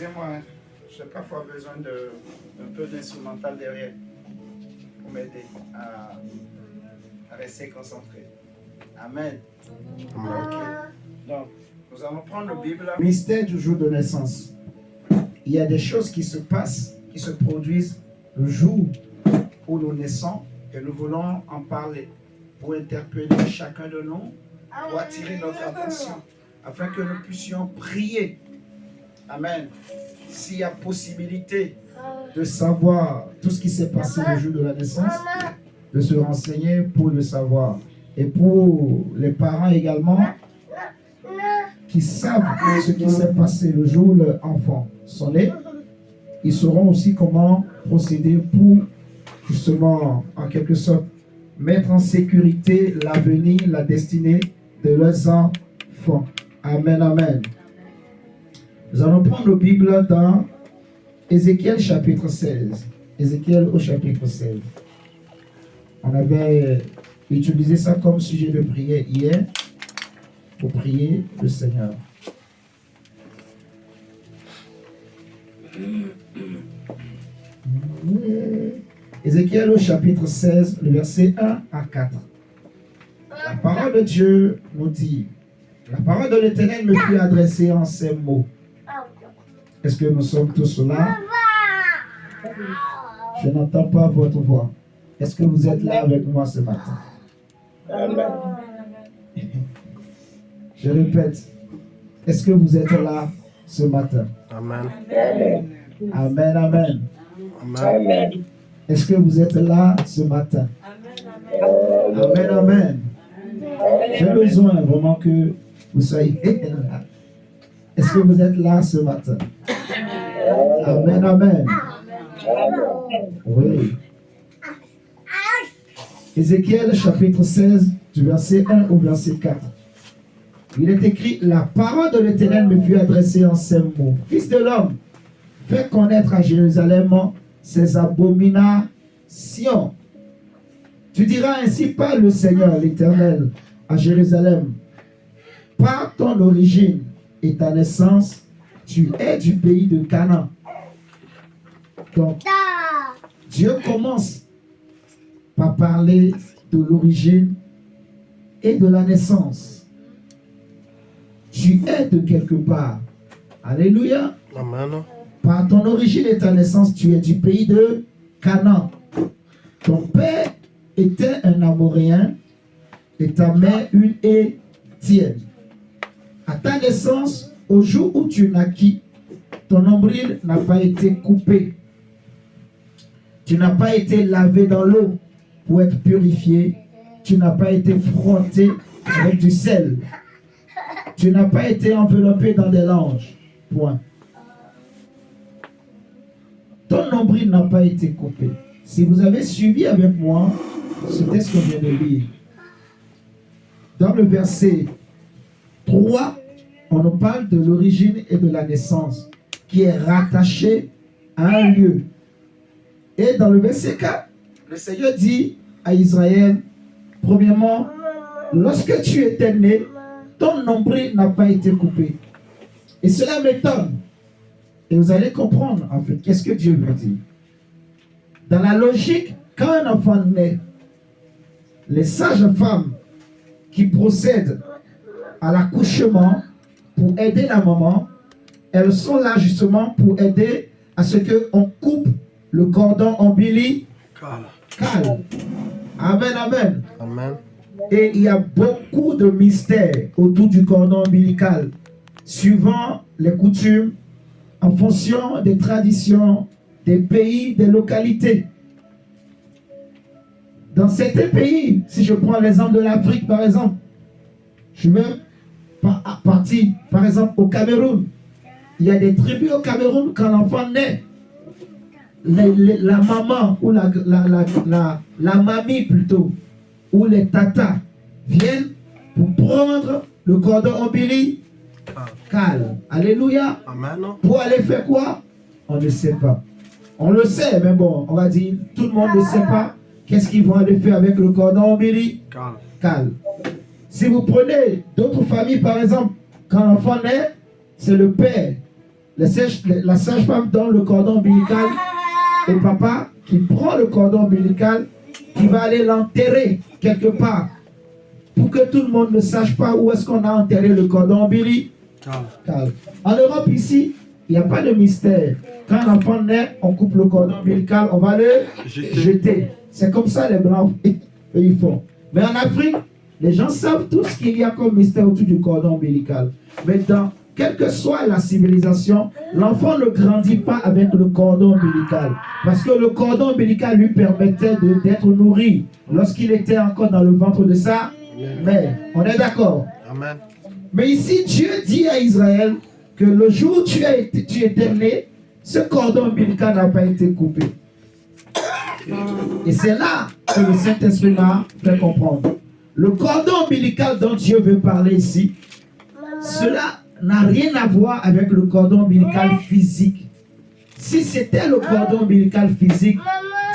Excusez-moi, hein. J'ai parfois besoin d'un peu d'instrumental derrière pour m'aider à rester concentré. Amen. Ok. Donc, nous allons prendre la Bible. Mystère du jour de naissance. Il y a des choses qui se passent, qui se produisent le jour où nous naissons et nous voulons en parler pour interpeller chacun de nous, pour attirer notre attention, afin que nous puissions prier. Amen. S'il y a possibilité de savoir tout ce qui s'est passé le jour de la naissance, de se renseigner pour le savoir. Et pour les parents également, qui savent ce qui s'est passé le jour où leur enfant sont nés, ils sauront aussi comment procéder pour justement, en quelque sorte, mettre en sécurité l'avenir, la destinée de leurs enfants. Amen, amen. Nous allons prendre nos Bibles dans Ézéchiel chapitre 16. Ézéchiel au chapitre 16. On avait utilisé ça comme sujet de prière hier pour prier le Seigneur. Ézéchiel au chapitre 16, le verset 1 à 4. La parole de Dieu nous dit, la parole de l'Éternel me fut adressée en ces mots. Est-ce que nous sommes tous là? Je n'entends pas votre voix. Est-ce que vous êtes là avec moi ce matin? Amen. Je répète, est-ce que vous êtes là ce matin? Amen. Amen, amen. Amen. Est-ce que vous êtes là ce matin? Amen, amen. J'ai besoin vraiment que vous soyez là. Est-ce que vous êtes là ce matin? Amen, amen. Oui. Ézéchiel chapitre 16, du verset 1 au verset 4. Il est écrit, la parole de l'Éternel me fut adressée en ces mots. Fils de l'homme, fais connaître à Jérusalem ses abominations. Tu diras ainsi, par le Seigneur l'Éternel à Jérusalem, par ton origine et ta naissance, tu es du pays de Canaan. Donc, Dieu commence par parler de l'origine et de la naissance. Tu es de quelque part. Alléluia. Amen. Par ton origine et ta naissance, tu es du pays de Canaan. Ton père était un Amoréen et ta mère une Hétienne. À ta naissance, au jour où tu naquis, ton nombril n'a pas été coupé. Tu n'as pas été lavé dans l'eau pour être purifié. Tu n'as pas été frotté avec du sel. Tu n'as pas été enveloppé dans des langes. Point. Ton nombril n'a pas été coupé. Si vous avez suivi avec moi ce texte qu'on vient de lire, dans le verset 3, on nous parle de l'origine et de la naissance qui est rattachée à un lieu. Et dans le verset 4, le Seigneur dit à Israël, premièrement, lorsque tu étais né, ton nombril n'a pas été coupé. Et cela m'étonne. Et vous allez comprendre, en fait, qu'est-ce que Dieu veut dire. Dans la logique, quand un enfant naît, les sages femmes qui procèdent à l'accouchement pour aider la maman, elles sont là justement pour aider à ce qu'on coupe le cordon ombilical. Amen, amen. Amen. Et il y a beaucoup de mystères autour du cordon ombilical, suivant les coutumes, en fonction des traditions, des pays, des localités. Dans certains pays, si je prends l'exemple de l'Afrique par exemple, je vais partir par exemple au Cameroun. Il y a des tribus au Cameroun, quand l'enfant naît, la maman ou la mamie plutôt, ou les tatas viennent pour prendre le cordon ombilical. Alléluia. Amen. Pour aller faire quoi? On ne sait pas. On le sait, mais bon, on va dire, tout le monde ne sait pas qu'est-ce qu'ils vont aller faire avec le cordon ombilical. Si vous prenez d'autres familles, par exemple, quand l'enfant naît, c'est le père la sage-femme donne le cordon ombilical au papa qui prend le cordon ombilical, qui va aller l'enterrer quelque part pour que tout le monde ne sache pas où est-ce qu'on a enterré le cordon ombilical. En Europe ici, il n'y a pas de mystère. Quand un enfant naît, on coupe le cordon ombilical, on va le jeter. C'est comme ça les Blancs ils font. Mais en Afrique, les gens savent tout ce qu'il y a comme mystère autour du cordon ombilical. Mais quelle que soit la civilisation, l'enfant ne grandit pas avec le cordon ombilical. Parce que le cordon ombilical lui permettait d'être nourri lorsqu'il était encore dans le ventre de sa mère. On est d'accord? Amen. Mais ici, Dieu dit à Israël que le jour où tu étais né, ce cordon ombilical n'a pas été coupé. Et c'est là que le Saint-Esprit m'a fait comprendre. Le cordon ombilical dont Dieu veut parler ici, cela n'a rien à voir avec le cordon ombilical physique. Si c'était le cordon ombilical physique,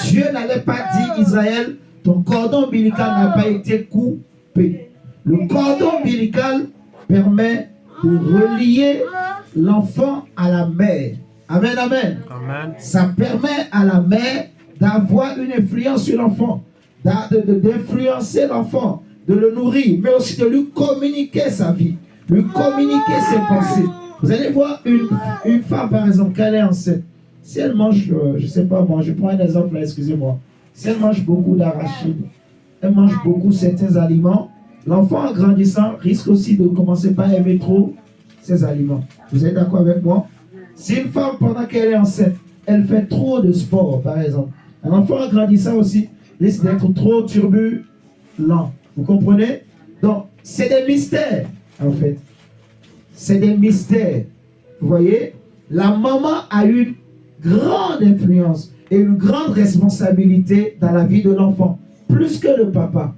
Dieu n'allait pas dire, Israël, ton cordon ombilical n'a pas été coupé. Le cordon ombilical permet de relier l'enfant à la mère. Amen, amen. Amen. Ça permet à la mère d'avoir une influence sur l'enfant, d'influencer l'enfant, de le nourrir, mais aussi de lui communiquer sa vie, lui communiquer ses pensées. Vous allez voir une femme, par exemple, quand elle est enceinte, si elle mange, je ne sais pas moi, je prends un exemple là, excusez-moi, si elle mange beaucoup d'arachides, elle mange beaucoup certains aliments, l'enfant en grandissant risque aussi de commencer par aimer trop ces aliments. Vous êtes d'accord avec moi? Si une femme, pendant qu'elle est enceinte, elle fait trop de sport, par exemple, un enfant en grandissant aussi risque d'être trop turbulent. Vous comprenez? Donc, c'est des mystères, en fait. C'est des mystères. Vous voyez? La maman a une grande influence et une grande responsabilité dans la vie de l'enfant, plus que le papa.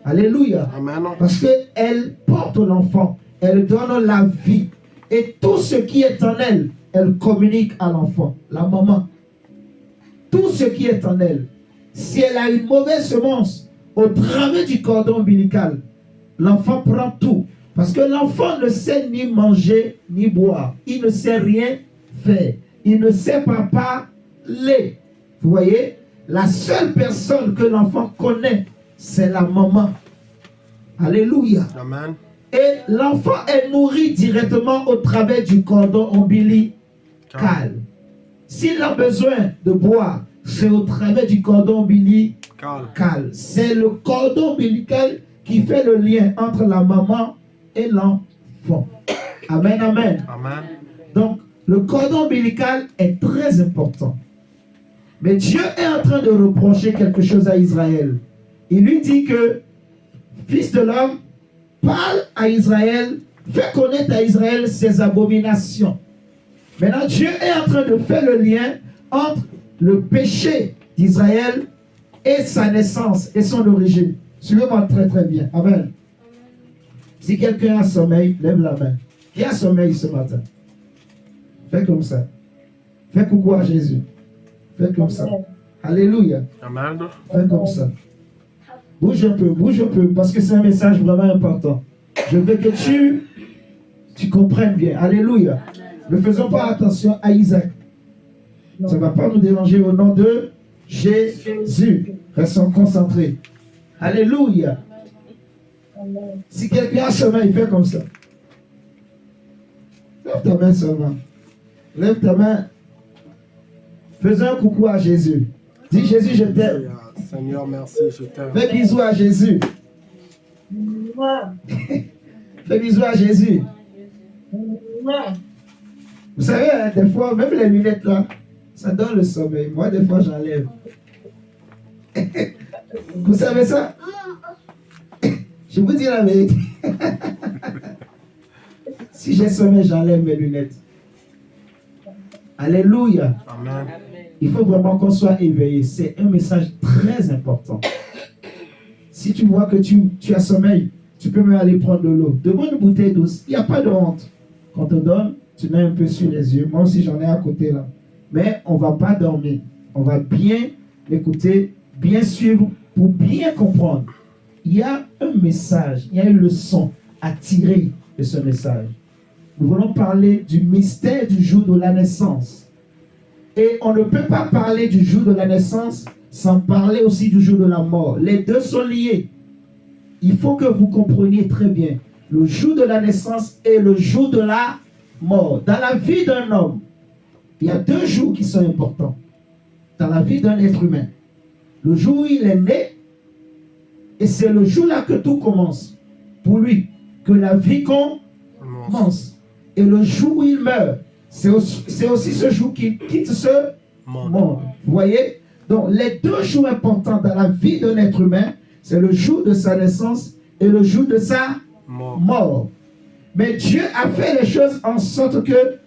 Alléluia. Amen. Parce qu'elle porte l'enfant, elle donne la vie. Et tout ce qui est en elle, elle communique à l'enfant, la maman. Tout ce qui est en elle. Si elle a une mauvaise semence, au travers du cordon ombilical, l'enfant prend tout. Parce que l'enfant ne sait ni manger, ni boire. Il ne sait rien faire. Il ne sait pas parler. Vous voyez? La seule personne que l'enfant connaît, c'est la maman. Alléluia. Amen. Et l'enfant est nourri directement au travers du cordon ombilical. S'il a besoin de boire, c'est au travers du cordon ombilical. C'est le cordon ombilical qui fait le lien entre la maman et l'enfant. Amen, amen. Amen. Donc, le cordon ombilical est très important. Mais Dieu est en train de reprocher quelque chose à Israël. Il lui dit que, fils de l'homme, parle à Israël, fais connaître à Israël ses abominations. Maintenant, Dieu est en train de faire le lien entre le péché d'Israël et sa naissance et son origine. Suivez-moi très très bien. Amen. Si quelqu'un a sommeil, lève la main. Qui a sommeil ce matin? Fais comme ça. Fais coucou à Jésus. Fais comme ça. Alléluia. Amen. Fais comme ça. Bouge un peu, parce que c'est un message vraiment important. Je veux que tu comprennes bien. Alléluia. Ne faisons pas attention à Isaac. Ça ne va pas nous déranger au nom de Jésus. Restons concentrés. Alléluia. Si quelqu'un a sommeil, fait comme ça. Lève ta main seulement. Lève ta main. Faisons un coucou à Jésus. Dis Jésus, je t'aime. Seigneur, merci, je t'aime. Fais bisous à Jésus. Fais bisous à Jésus. Vous savez, hein, des fois, même les lunettes là, ça donne le sommeil. Moi, des fois, j'enlève. Vous savez ça? Je vous dis la vérité. Si j'ai sommeil, j'enlève mes lunettes. Alléluia. Amen. Il faut vraiment qu'on soit éveillé. C'est un message très important. Si tu vois que tu as sommeil, tu peux même aller prendre de l'eau. Demande une bouteille d'eau. Il n'y a pas de honte. Quand on te donne, tu mets un peu sur les yeux. Moi aussi, j'en ai à côté là. Mais on ne va pas dormir. On va bien écouter, bien suivre pour bien comprendre. Il y a un message, il y a une leçon à tirer de ce message. nous voulons parler du mystère du jour de la naissance. Et on ne peut pas parler du jour de la naissance sans parler aussi du jour de la mort. Les deux sont liés. Il faut que vous compreniez très bien le jour de la naissance et le jour de la mort. Dans la vie d'un homme, il y a deux jours qui sont importants dans la vie d'un être humain. Le jour où il est né, et c'est le jour-là que tout commence. Pour lui, que la vie commence. Et le jour où il meurt, c'est aussi ce jour qu'il quitte ce monde. Vous voyez? Donc, les deux jours importants dans la vie d'un être humain, c'est le jour de sa naissance et le jour de sa mort. Mais Dieu a fait les choses en sorte que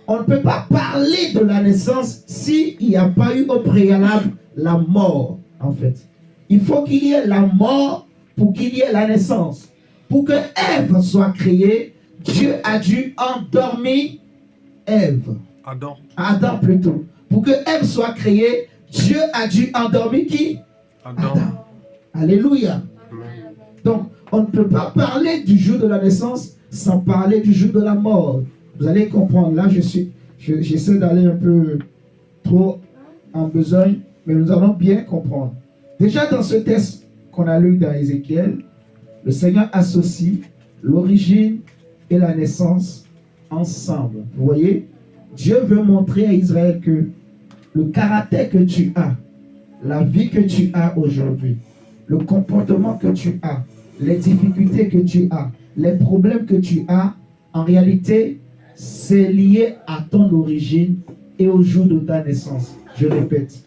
on ne peut pas parler de la naissance s'il n'y a pas eu au préalable la mort, en fait. Il faut qu'il y ait la mort pour qu'il y ait la naissance. Pour que Ève soit créée, Dieu a dû endormir Ève. Adam plutôt. Pour que Ève soit créée, Dieu a dû endormir qui? Adam. Alléluia. Donc, on ne peut pas parler du jour de la naissance sans parler du jour de la mort. Vous allez comprendre. Là, j'essaie d'aller un peu trop en besogne, mais nous allons bien comprendre. Déjà, dans ce texte qu'on a lu dans Ézéchiel, le Seigneur associe l'origine et la naissance ensemble. Vous voyez, Dieu veut montrer à Israël que le caractère que tu as, la vie que tu as aujourd'hui, le comportement que tu as, les difficultés que tu as, les problèmes que tu as, en réalité, c'est lié à ton origine et au jour de ta naissance. Je répète.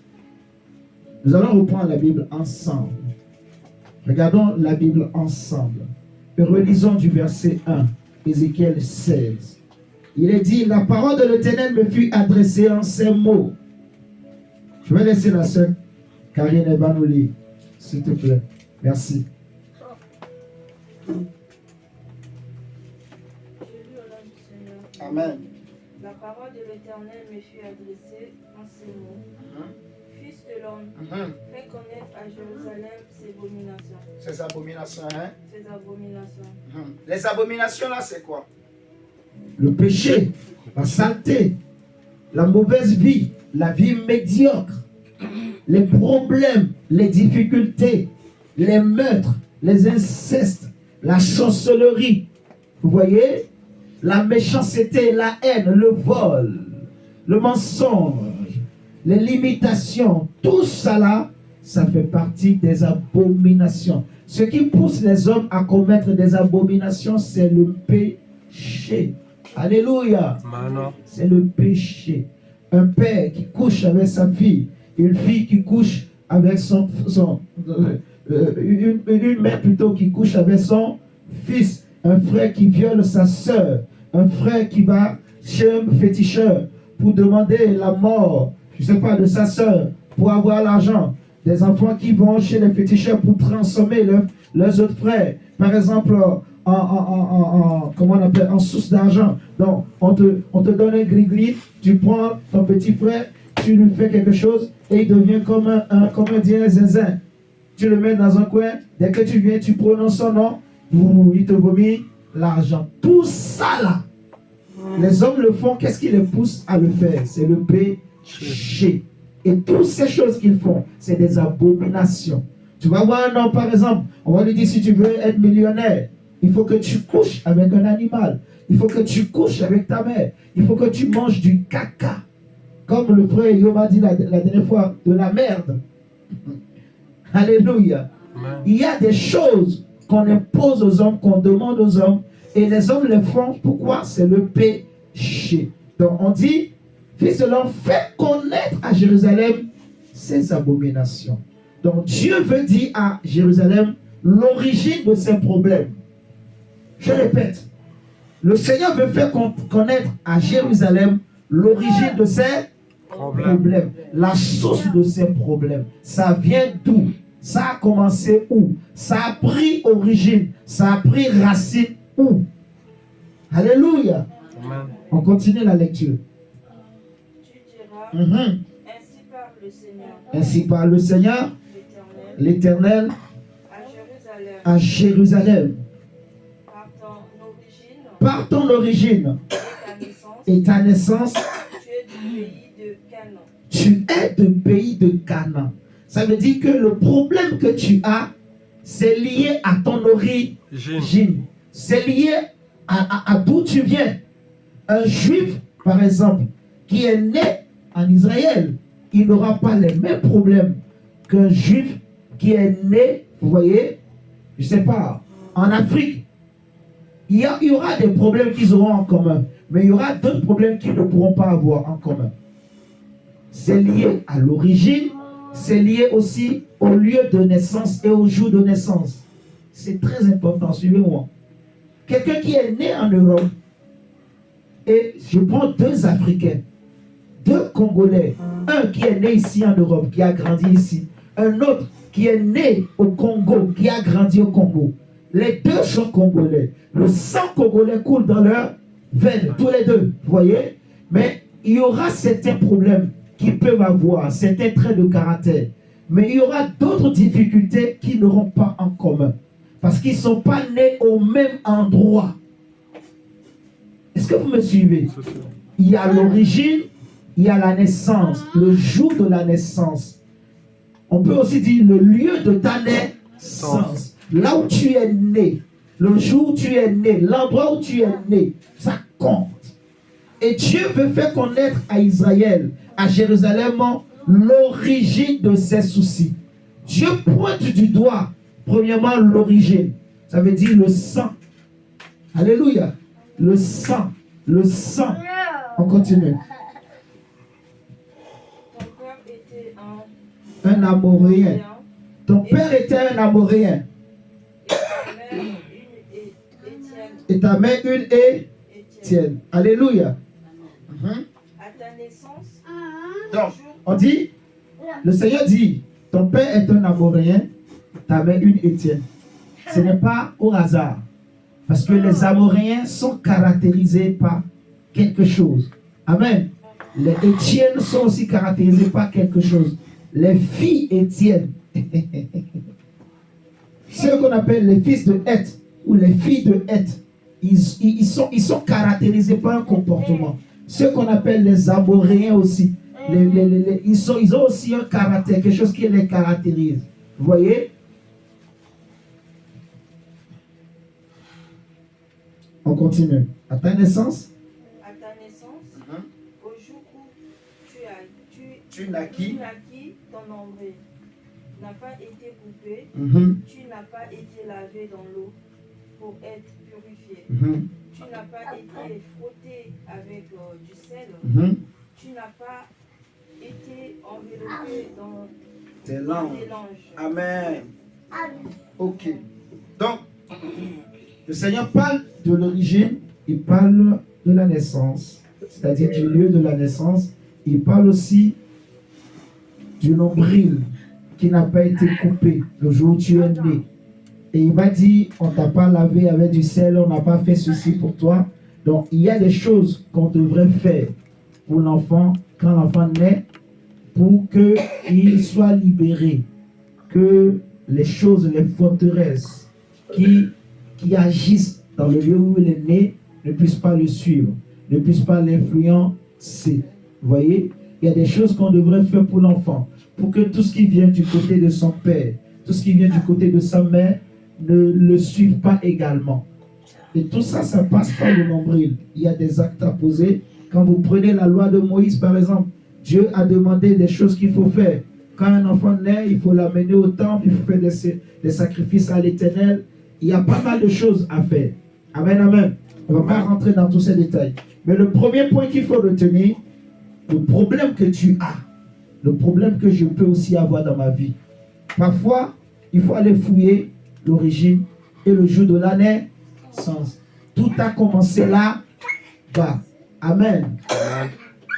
Nous allons reprendre la Bible ensemble. Regardons la Bible ensemble. Et relisons du verset 1, Ézéchiel 16. Il est dit, la parole de l'Éternel me fut adressée en ces mots. Je vais laisser la sœur Karine Ebanouli, s'il te plaît. Merci. Amen. La parole de l'Éternel me fut adressée en ces mots. Fils de l'homme, fais connaître à Jérusalem ses abominations. Ces abominations, hein? Ses abominations. Les abominations, là, c'est quoi? Le péché, la saleté, la mauvaise vie, la vie médiocre, les problèmes, les difficultés, les meurtres, les incestes, la sorcellerie. Vous voyez? La méchanceté, la haine, le vol, le mensonge, les limitations, tout ça là, ça fait partie des abominations. Ce qui pousse les hommes à commettre des abominations, c'est le péché. Alléluia. C'est le péché. Un père qui couche avec sa fille, une fille qui couche avec une mère plutôt qui couche avec son fils, un frère qui viole sa sœur, un frère qui va chez un féticheur pour demander la mort, je ne sais pas, de sa sœur, pour avoir l'argent. Des enfants qui vont chez les féticheurs pour transformer leurs autres frères. Par exemple, comment on appelle, en source d'argent. Donc, on te donne un gris-gris, tu prends ton petit frère, tu lui fais quelque chose et il devient comme un dieu zinzin. Tu le mets dans un coin, dès que tu viens, tu prononces son nom, il te vomit l'argent. Tout ça là, les hommes le font, qu'est-ce qui les pousse à le faire? C'est le péché. Et toutes ces choses qu'ils font, c'est des abominations. Tu vas voir un homme, par exemple, on va lui dire, si tu veux être millionnaire, il faut que tu couches avec un animal. Il faut que tu couches avec ta mère. Il faut que tu manges du caca. Comme le frère Yob a dit la dernière fois, de la merde. Alléluia. Amen. Il y a des choses qu'on impose aux hommes, qu'on demande aux hommes, et les hommes les font. Pourquoi? C'est le péché. Donc on dit, fils de l'homme, fais connaître à Jérusalem ses abominations. Donc Dieu veut dire à Jérusalem l'origine de ses problèmes. Je répète, le Seigneur veut faire connaître à Jérusalem l'origine de ses problèmes, la source de ses problèmes. Ça vient d'où? Ça a commencé où? Ça a pris origine, ça a pris racine où? Alléluia. Amen. On continue la lecture. Tu diras, ainsi parle le Seigneur. Ainsi parle le Seigneur, l'Éternel, à Jérusalem. Par ton origine par ton origine et ta naissance, et ta naissance, tu es du pays de tu es du pays de Canaan. Canaan. Ça veut dire que le problème que tu as, c'est lié à ton origine. C'est lié à d'où tu viens. Un juif, par exemple, qui est né en Israël, il n'aura pas les mêmes problèmes qu'un juif qui est né, vous voyez, je ne sais pas, en Afrique. Il y aura des problèmes qu'ils auront en commun, mais il y aura d'autres problèmes qu'ils ne pourront pas avoir en commun. C'est lié à l'origine, c'est lié aussi au lieu de naissance et au jour de naissance. C'est très important, suivez-moi. Quelqu'un qui est né en Europe, et je prends 2 Africains, 2 Congolais, un qui est né ici en Europe, qui a grandi ici, un autre qui est né au Congo, qui a grandi au Congo. Les 2 sont Congolais. Le sang congolais coule dans leurs veines, tous les 2, vous voyez? Mais il y aura certains problèmes qu'ils peuvent avoir, certains traits de caractère. Mais il y aura d'autres difficultés qu'ils n'auront pas en commun. Parce qu'ils ne sont pas nés au même endroit. Est-ce que vous me suivez? Il y a l'origine, il y a la naissance, le jour de la naissance. On peut aussi dire le lieu de ta naissance. Là où tu es né, le jour où tu es né, l'endroit où tu es né, ça compte. Et Dieu veut faire connaître à Israël, à Jérusalem, l'origine de ses soucis. Dieu pointe du doigt, premièrement, l'origine. Ça veut dire le sang. Alléluia. Le sang. Le sang. On continue. Ton père était Un Amoréen. Ton père était un Amoréen. Et ta mère une Étienne. Alléluia. À ta naissance, Donc, on dit, le Seigneur dit, ton père est un Amoréen, ta mère une Étienne. Ce n'est pas au hasard. Parce que les Amoréens sont caractérisés par quelque chose. Amen. Les Étiennes sont aussi caractérisés par quelque chose. Les filles Étienne. Ceux qu'on appelle les fils de Heth ou les filles de Heth, ils sont caractérisés par un comportement. Ceux qu'on appelle les Amoréens aussi, ils ont aussi un caractère, quelque chose qui les caractérise. Vous voyez? On continue. À ta naissance, au jour où Tu naquis, ton nombril n'a pas été coupé, tu n'as pas été lavé dans l'eau pour être purifié. Tu n'as pas été frotté avec du sel. Tu n'as pas été enveloppé dans tes langes. des langes. Amen. ok. Donc, le Seigneur parle de l'origine, il parle de la naissance, c'est-à-dire du lieu de la naissance. Il parle aussi du nombril qui n'a pas été coupé le jour où tu es né. Et il m'a dit, on ne t'a pas lavé avec du sel, on n'a pas fait ceci pour toi. Donc, il y a des choses qu'on devrait faire pour l'enfant, quand l'enfant naît, pour qu'il soit libéré. Que les choses, les forteresses qui agissent dans le lieu où il est né ne puissent pas le suivre, ne puissent pas l'influencer. Vous voyez, il y a des choses qu'on devrait faire pour l'enfant, pour que tout ce qui vient du côté de son père, tout ce qui vient du côté de sa mère, ne le suive pas également. Et tout ça, ça passe par le nombril. Il y a des actes à poser. Quand vous prenez la loi de Moïse, par exemple, Dieu a demandé des choses qu'il faut faire. Quand un enfant naît, il faut l'amener au temple, il faut faire des sacrifices à l'Éternel. Il y a pas mal de choses à faire. Amen, amen. On ne va pas rentrer dans tous ces détails. Mais le premier point qu'il faut retenir, le problème que tu as, le problème que je peux aussi avoir dans ma vie. Parfois, il faut aller fouiller l'origine et le jour de la naissance. Tout a commencé là-bas. Amen.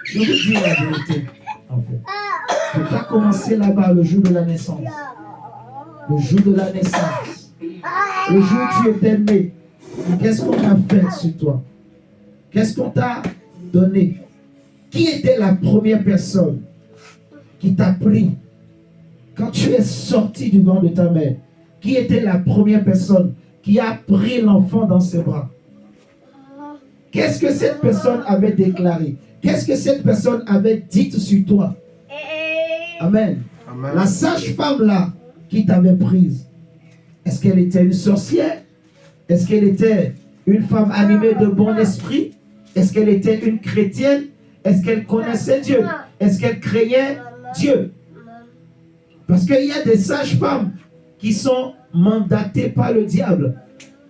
Je vous dis la vérité. En fait. Tout a commencé là-bas le jour de la naissance. Le jour de la naissance. Le jour où tu étais né. Qu'est-ce qu'on a fait sur toi? Qu'est-ce qu'on t'a donné? Qui était la première personne qui t'a pris quand tu es sorti du ventre de ta mère? Qui était la première personne qui a pris l'enfant dans ses bras? Qu'est-ce que cette personne avait déclaré? Qu'est-ce que cette personne avait dit sur toi? Amen. Amen. La sage-femme là, qui t'avait prise, est-ce qu'elle était une sorcière? Est-ce qu'elle était une femme animée de bon esprit? Est-ce qu'elle était une chrétienne? Est-ce qu'elle connaissait Dieu? Est-ce qu'elle craignait Dieu? Parce qu'il y a des sages-femmes qui sont mandatées par le diable.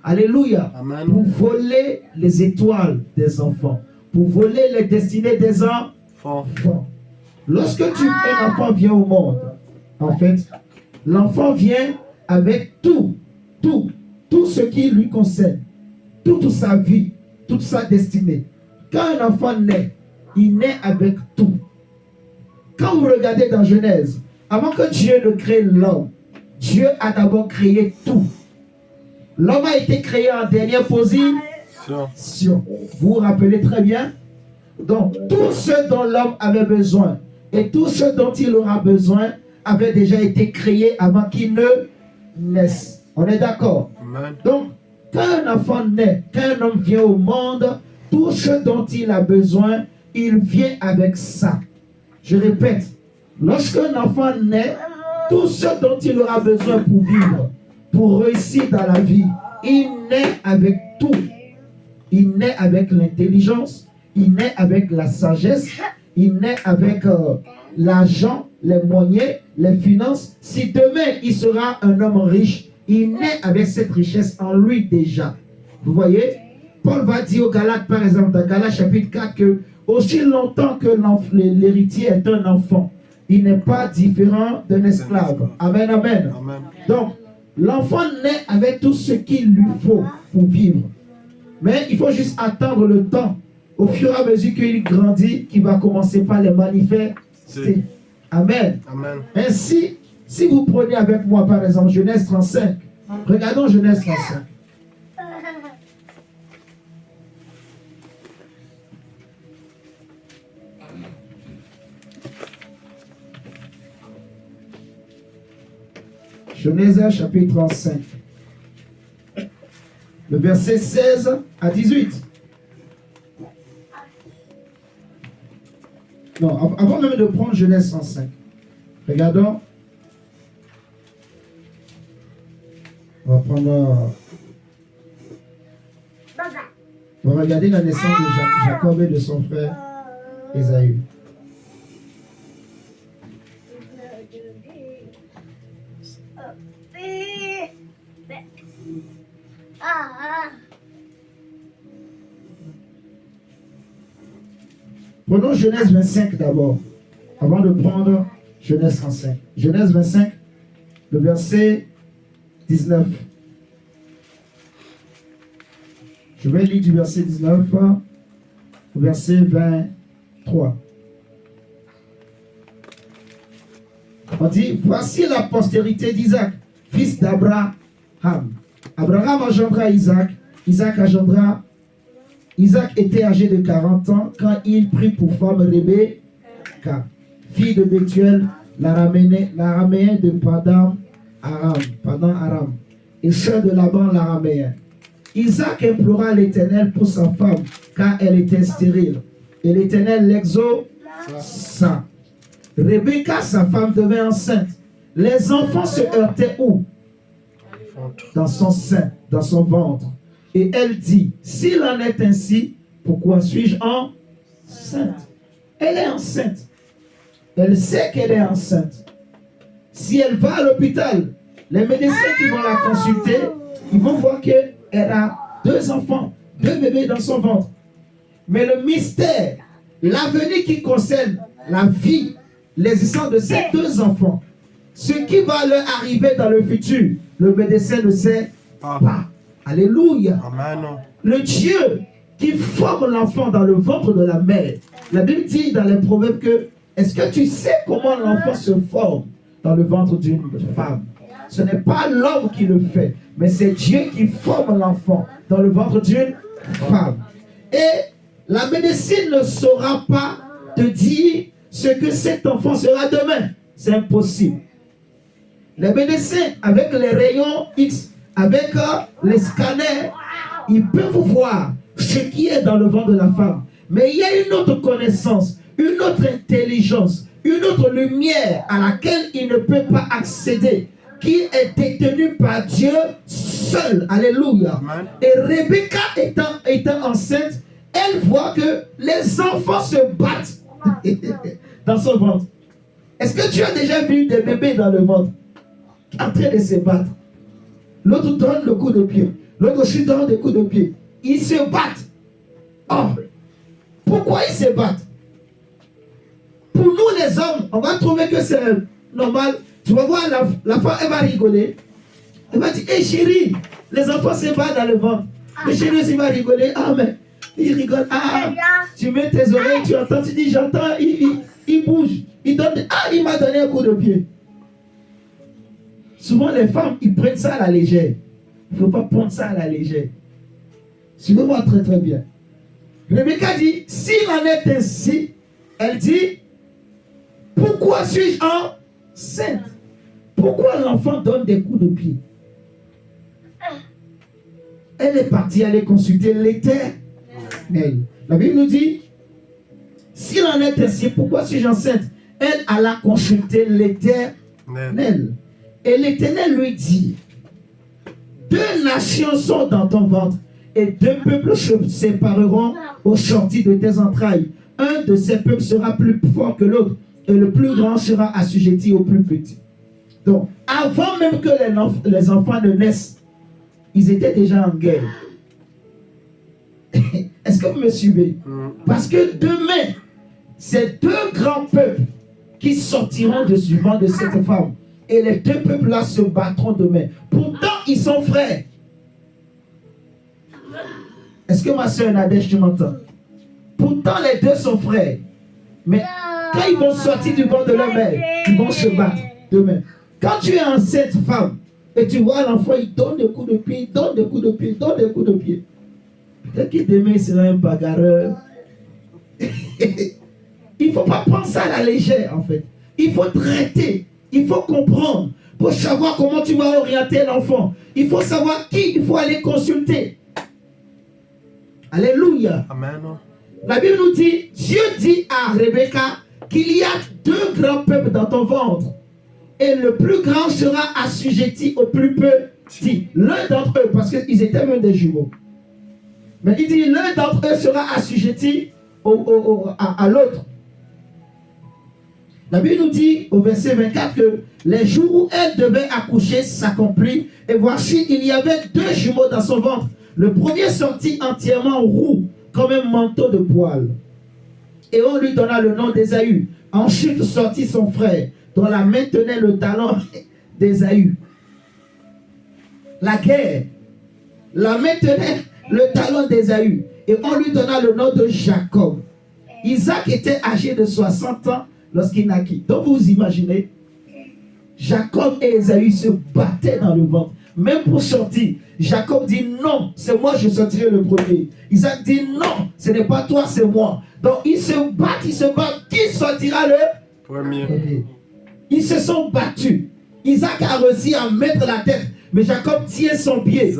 Alléluia. Amen. Pour voler les étoiles des enfants. Pour voler les destinées des enfants. Lorsque un enfant vient au monde, en fait, l'enfant vient avec tout ce qui lui concerne, toute sa vie, toute sa destinée. Quand un enfant naît, il naît avec tout. Quand vous regardez dans Genèse, avant que Dieu ne crée l'homme, Dieu a d'abord créé tout. L'homme a été créé en dernière position. Vous vous rappelez très bien? Donc, tout ce dont l'homme avait besoin et tout ce dont il aura besoin avait déjà été créé avant qu'il ne naisse. On est d'accord? Donc, quand un enfant naît, quand un homme vient au monde, tout ce dont il a besoin, il vient avec ça. Je répète, lorsqu'un enfant naît, tout ce dont il aura besoin pour vivre, pour réussir dans la vie, il naît avec tout. Il naît avec l'intelligence, il naît avec la sagesse, il naît avec l'argent, les moyens, les finances. Si demain il sera un homme riche, il naît avec cette richesse en lui déjà. Vous voyez? Paul va dire aux Galates, par exemple, dans Galates chapitre 4, que aussi longtemps que l'héritier est un enfant, il n'est pas différent d'un esclave. Amen, amen. Amen. Donc, l'enfant naît avec tout ce qu'il lui faut pour vivre. Mais il faut juste attendre le temps. Au fur et à mesure qu'il grandit, qu'il va commencer par les manifester. Amen. Amen. Ainsi, si vous prenez avec moi, par exemple, Genèse 35. Regardons Genèse 35. Genèse chapitre 35. Le verset 16 à 18. Non, avant même de prendre Genèse 35. Regardons. On va prendre... On va regarder la naissance de Jacob et de son frère Ésaü. Prenons Genèse 25 d'abord, avant de prendre Genèse 35. Genèse 25, le verset 19. Je vais lire du verset 19 au verset 23. On dit, voici la postérité d'Isaac, fils d'Abraham. Abraham engendra Isaac, Isaac était âgé de 40 ans quand il prit pour femme Rebecca, fille de Bethuel, l'araméen de Padan Aram, et sœur de Laban l'araméen. Isaac implora l'Éternel pour sa femme, car elle était stérile. Et l'Éternel l'exauça. Rebecca, sa femme, devint enceinte. Les enfants se heurtaient où? Dans son sein, dans son ventre. Et elle dit, s'il en est ainsi, pourquoi suis-je enceinte? Elle est enceinte. Elle sait qu'elle est enceinte. Si elle va à l'hôpital, les médecins qui vont la consulter, ils vont voir qu'elle a 2 enfants, 2 bébés dans son ventre. Mais le mystère, l'avenir qui concerne la vie, l'existence de ces 2 enfants, ce qui va leur arriver dans le futur, le médecin ne sait pas. Alléluia. Amen. Le Dieu qui forme l'enfant dans le ventre de la mère. La Bible dit dans les Proverbes que, est-ce que tu sais comment l'enfant se forme dans le ventre d'une femme? Ce n'est pas l'homme qui le fait, mais c'est Dieu qui forme l'enfant dans le ventre d'une femme. Et la médecine ne saura pas te dire ce que cet enfant sera demain. C'est impossible. Les médecins, avec les rayons X, avec les scanners, ils peuvent voir ce qui est dans le ventre de la femme. Mais il y a une autre connaissance, une autre intelligence, une autre lumière à laquelle il ne peut pas accéder, qui est détenue par Dieu seul. Alléluia. Amen. Et Rebecca étant enceinte, elle voit que les enfants se battent dans son ventre. Est-ce que tu as déjà vu des bébés dans le ventre en train de se battre? L'autre donne le coup de pied, l'autre aussi donne des coups de pied. Ils se battent. Oh, pourquoi ils se battent? Pour nous les hommes, on va trouver que c'est normal. Tu vas voir la femme, elle va rigoler. Elle va dire, hé chérie, les enfants se battent dans le ventre. Le chéri aussi va rigoler. Ah, mais il rigole. Ah, tu mets tes oreilles, tu entends, tu dis, j'entends, il bouge. Il donne, ah, il m'a donné un coup de pied. Souvent, les femmes, ils prennent ça à la légère. Il ne faut pas prendre ça à la légère. Suivez-moi très très bien. Rebecca dit, s'il en est ainsi, elle dit, pourquoi suis-je enceinte? Pourquoi l'enfant donne des coups de pied? Elle est partie aller consulter l'Éternel. La Bible nous dit, s'il en est ainsi, pourquoi suis-je enceinte? Elle alla consulter l'Éternel. Et l'Éternel lui dit, 2 nations sont dans ton ventre, et 2 peuples se sépareront aux sorties de tes entrailles. Un de ces peuples sera plus fort que l'autre, et le plus grand sera assujetti au plus petit. Donc, avant même que les enfants ne naissent, ils étaient déjà en guerre. Est-ce que vous me suivez? Parce que demain, c'est 2 grands peuples qui sortiront du ventre de cette femme. Et les 2 peuples-là se battront demain. Pourtant, ils sont frères. Est-ce que ma soeur Nadège, tu m'entends? Pourtant, les 2 sont frères. Mais quand ils vont sortir du ventre de leur mère, ils vont se battre demain. Quand tu es enceinte, femme, et tu vois l'enfant, il donne des coups de pied, il donne des coups de pied, il donne des coups de pied. Peut-être que demain, il sera un bagarreur. Il ne faut pas prendre ça à la légère, en fait. Il faut traiter. Il faut comprendre pour savoir comment tu vas orienter l'enfant. Il faut savoir qui il faut aller consulter. Alléluia. Amen. La Bible nous dit, Dieu dit à Rebecca qu'il y a 2 grands peuples dans ton ventre. Et le plus grand sera assujetti au plus petit. L'un d'entre eux, parce qu'ils étaient même des jumeaux. Mais il dit, l'un d'entre eux sera assujetti à l'autre. La Bible nous dit au verset 24 que les jours où elle devait accoucher s'accomplirent. Et voici, il y avait 2 jumeaux dans son ventre. Le premier sortit entièrement roux, comme un manteau de poil. Et on lui donna le nom d'Ésaü. Ensuite sortit son frère, dont la main tenait le talon d'Ésaü. La guerre. La main tenait le talon d'Ésaü. Et on lui donna le nom de Jacob. Isaac était âgé de 60 ans lorsqu'il naquit. Donc vous imaginez, Jacob et Ésaü se battaient dans le ventre. Même pour sortir, Jacob dit non, c'est moi je sortirai le premier. Isaac dit non, ce n'est pas toi, c'est moi. Donc ils se battent. Qui sortira le premier? Ils se sont battus. Isaac a réussi à mettre la tête, mais Jacob tient son pied.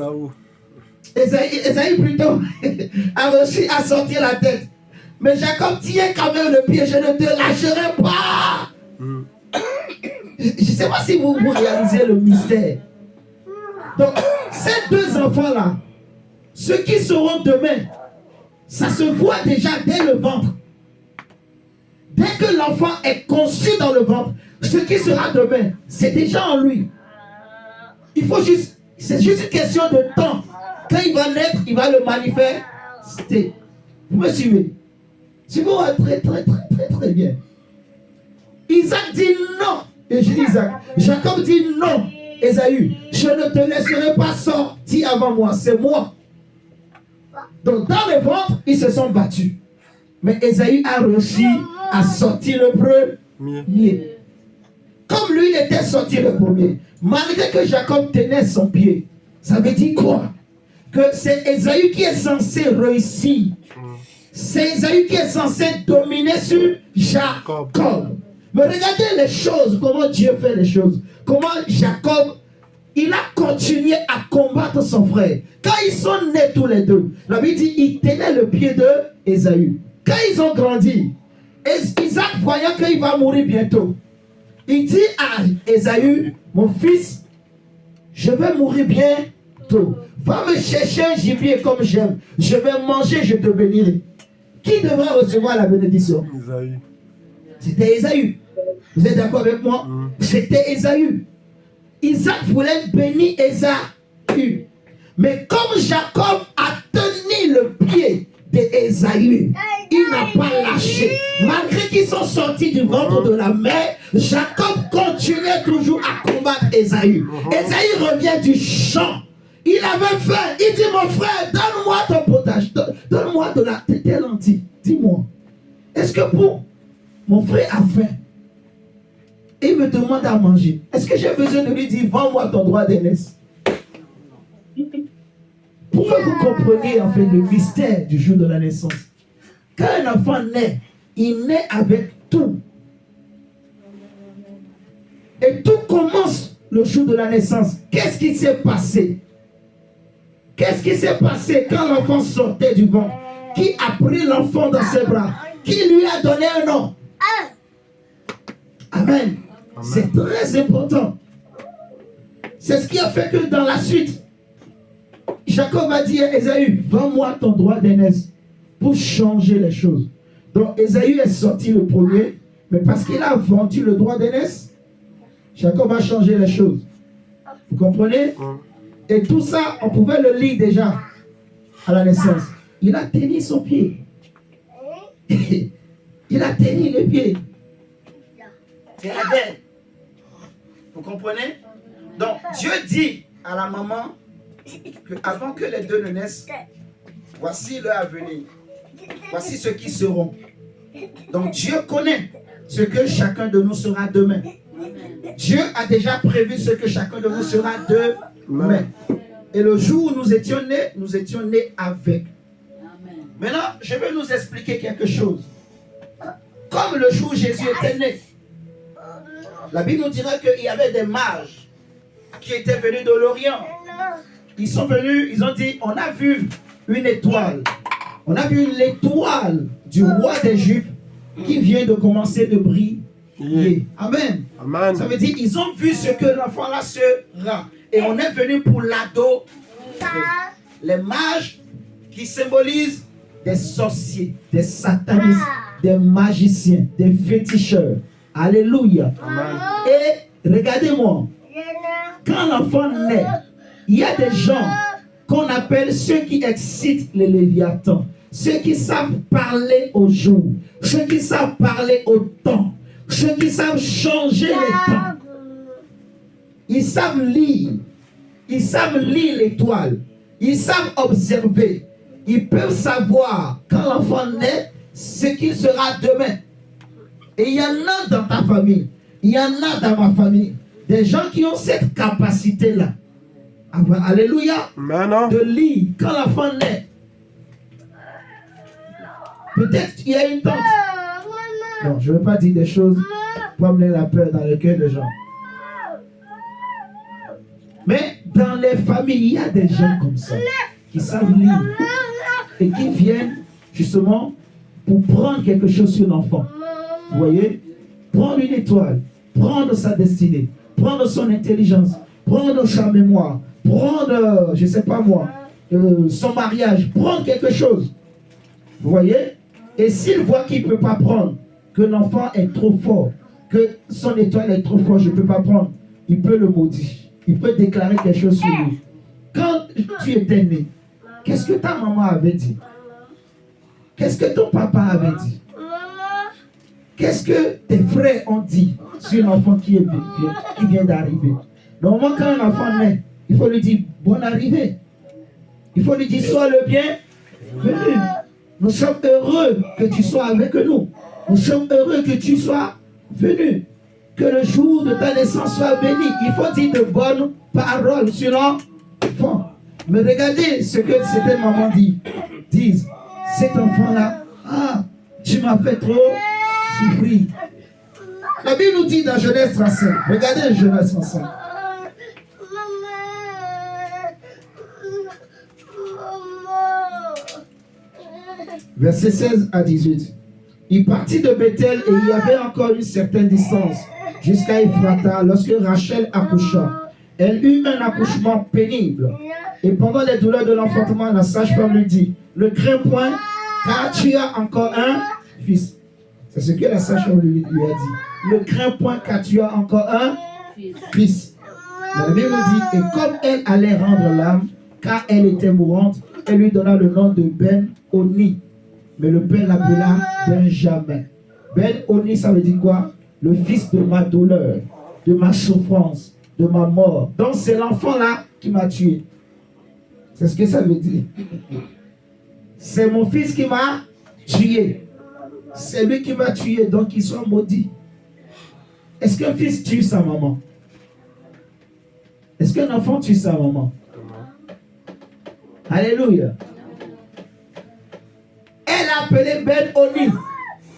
Ésaü plutôt a réussi à sortir la tête. Mais Jacob tient quand même le pied. Je ne te lâcherai pas. Je ne sais pas si vous réalisez le mystère. Donc, ces 2 enfants-là, ceux qui seront demain, ça se voit déjà dès le ventre. Dès que l'enfant est conçu dans le ventre, ce qui sera demain, c'est déjà en lui. Il faut juste, c'est juste une question de temps. Quand il va naître, il va le manifester. Vous me suivez? Suivez-moi très très bien. Isaac dit non. Et je dis Isaac. Jacob dit non. Ésaü, je ne te laisserai pas sortir avant moi. C'est moi. Donc dans le ventre, ils se sont battus. Mais Ésaü a réussi à sortir le premier. Comme lui, il était sorti le premier. Malgré que Jacob tenait son pied. Ça veut dire quoi? Que c'est Ésaü qui est censé réussir. C'est Ésaü qui est censé dominer sur Jacob. Mais regardez les choses, comment Dieu fait les choses. Comment Jacob il a continué à combattre son frère. Quand ils sont nés tous les deux, la Bible dit il tenait le pied de Ésaü. Quand ils ont grandi, Isaac, voyant qu'il va mourir bientôt, il dit à Ésaü, mon fils, je vais mourir bientôt. Va me chercher un gibier comme j'aime. Je vais manger, je te bénirai. Qui devra recevoir la bénédiction? Isaïe. C'était Ésaü. Vous êtes d'accord avec moi? C'était Ésaü. Isaac voulait bénir Ésaü. Mais comme Jacob a tenu le pied d'Ésaü, il n'a pas lâché. Malgré qu'ils sont sortis du ventre de la mère, Jacob continuait toujours à combattre Ésaü. Ésaü revient du champ. Il avait faim. Il dit, mon frère, donne-moi ton potage. Donne-moi de tes lentilles. Dis-moi, est-ce que pour mon frère a faim? Il me demande à manger. Est-ce que j'ai besoin de lui dire, vends-moi ton droit d'aînesse? Pour que vous compreniez en fait le mystère du jour de la naissance. Quand un enfant naît, il naît avec tout. Et tout commence le jour de la naissance. Qu'est-ce qui s'est passé? Qu'est-ce qui s'est passé quand l'enfant sortait du ventre? Qui a pris l'enfant dans ses bras? Qui lui a donné un nom? Amen. C'est très important. C'est ce qui a fait que dans la suite, Jacob a dit à Ésaü, vends-moi ton droit d'aînesse pour changer les choses. Donc Ésaü est sorti le premier, mais parce qu'il a vendu le droit d'aînesse, Jacob a changé les choses. Vous comprenez? Et tout ça, on pouvait le lire déjà à la naissance. Il a tenu son pied. Il a tenu le pied. C'est la guerre. Vous comprenez? Donc, Dieu dit à la maman que avant que les deux ne naissent, voici leur avenir. Voici ceux qui seront. Donc, Dieu connaît ce que chacun de nous sera demain. Dieu a déjà prévu ce que chacun de nous sera demain. Et le jour où nous étions nés avec. Maintenant, je vais nous expliquer quelque chose. Comme le jour où Jésus était né, la Bible nous dira qu'il y avait des mages qui étaient venus de l'Orient. Ils sont venus, ils ont dit, on a vu une étoile. On a vu l'étoile du roi des Juifs qui vient de commencer de briller. Amen. Amen. Ça veut dire, ils ont vu ce que l'enfant là sera. Et on est venu pour l'adorer. Les mages qui symbolisent des sorciers, des satanistes, des magiciens, des féticheurs. Alléluia. Amen. Et regardez-moi, quand l'enfant naît, il y a des gens qu'on appelle ceux qui excitent les léviathans, ceux qui savent parler au jour, ceux qui savent parler au temps, ceux qui savent changer les temps. Ils savent lire l'étoile, ils savent observer, ils peuvent savoir quand l'enfant naît ce qu'il sera demain. Et il y en a dans ta famille, il y en a dans ma famille, des gens qui ont cette capacité-là. Alléluia. De lire quand l'enfant naît. Peut-être qu'il y a une tante. Non, je ne veux pas dire des choses pour amener la peur dans le cœur des gens. Mais dans les familles, il y a des gens comme ça qui savent lire et qui viennent justement pour prendre quelque chose sur l'enfant. Vous voyez? Prendre une étoile, prendre sa destinée, prendre son intelligence, prendre sa mémoire, prendre, je ne sais pas moi, son mariage, prendre quelque chose. Vous voyez? Et s'il voit qu'il ne peut pas prendre, que l'enfant est trop fort, que son étoile est trop forte, je ne peux pas prendre, il peut le maudire. Il peut déclarer quelque chose sur lui. Quand tu étais né, qu'est-ce que ta maman avait dit? Qu'est-ce que ton papa avait dit? Qu'est-ce que tes frères ont dit sur l'enfant qui vient d'arriver? Normalement, quand un enfant naît, il faut lui dire bonne arrivée. Il faut lui dire sois le bienvenu. Nous sommes heureux que tu sois avec nous. Nous sommes heureux que tu sois venu. Que le jour de ta naissance soit béni. Il faut dire de bonnes paroles sur l'enfant. Mais regardez ce que certaines mamans disent. Cet enfant-là, tu m'as fait trop souffrir. La Bible nous dit dans Genèse 35. Regardez Genèse 35. Versets 16 à 18. Il partit de Bethel et il y avait encore une certaine distance jusqu'à Ephrata lorsque Rachel accoucha. Elle eut un accouchement pénible. Et pendant les douleurs de l'enfantement, la sage-femme lui dit, ne crains point, car tu as encore un fils. C'est ce que la sage-femme lui a dit. Ne crains point, car tu as encore un fils. La Bible dit, et comme elle allait rendre l'âme, car elle était mourante, elle lui donna le nom de Ben-Oni. Mais le père l'appela Benjamin. Ben-Oni, ça veut dire quoi? Le fils de ma douleur, de ma souffrance, de ma mort. Donc c'est l'enfant-là qui m'a tué. C'est ce que ça veut dire. C'est mon fils qui m'a tué. C'est lui qui m'a tué, donc il soit maudit. Est-ce qu'un fils tue sa maman? Est-ce qu'un enfant tue sa maman? Alléluia. Elle a appelé Ben-Oni.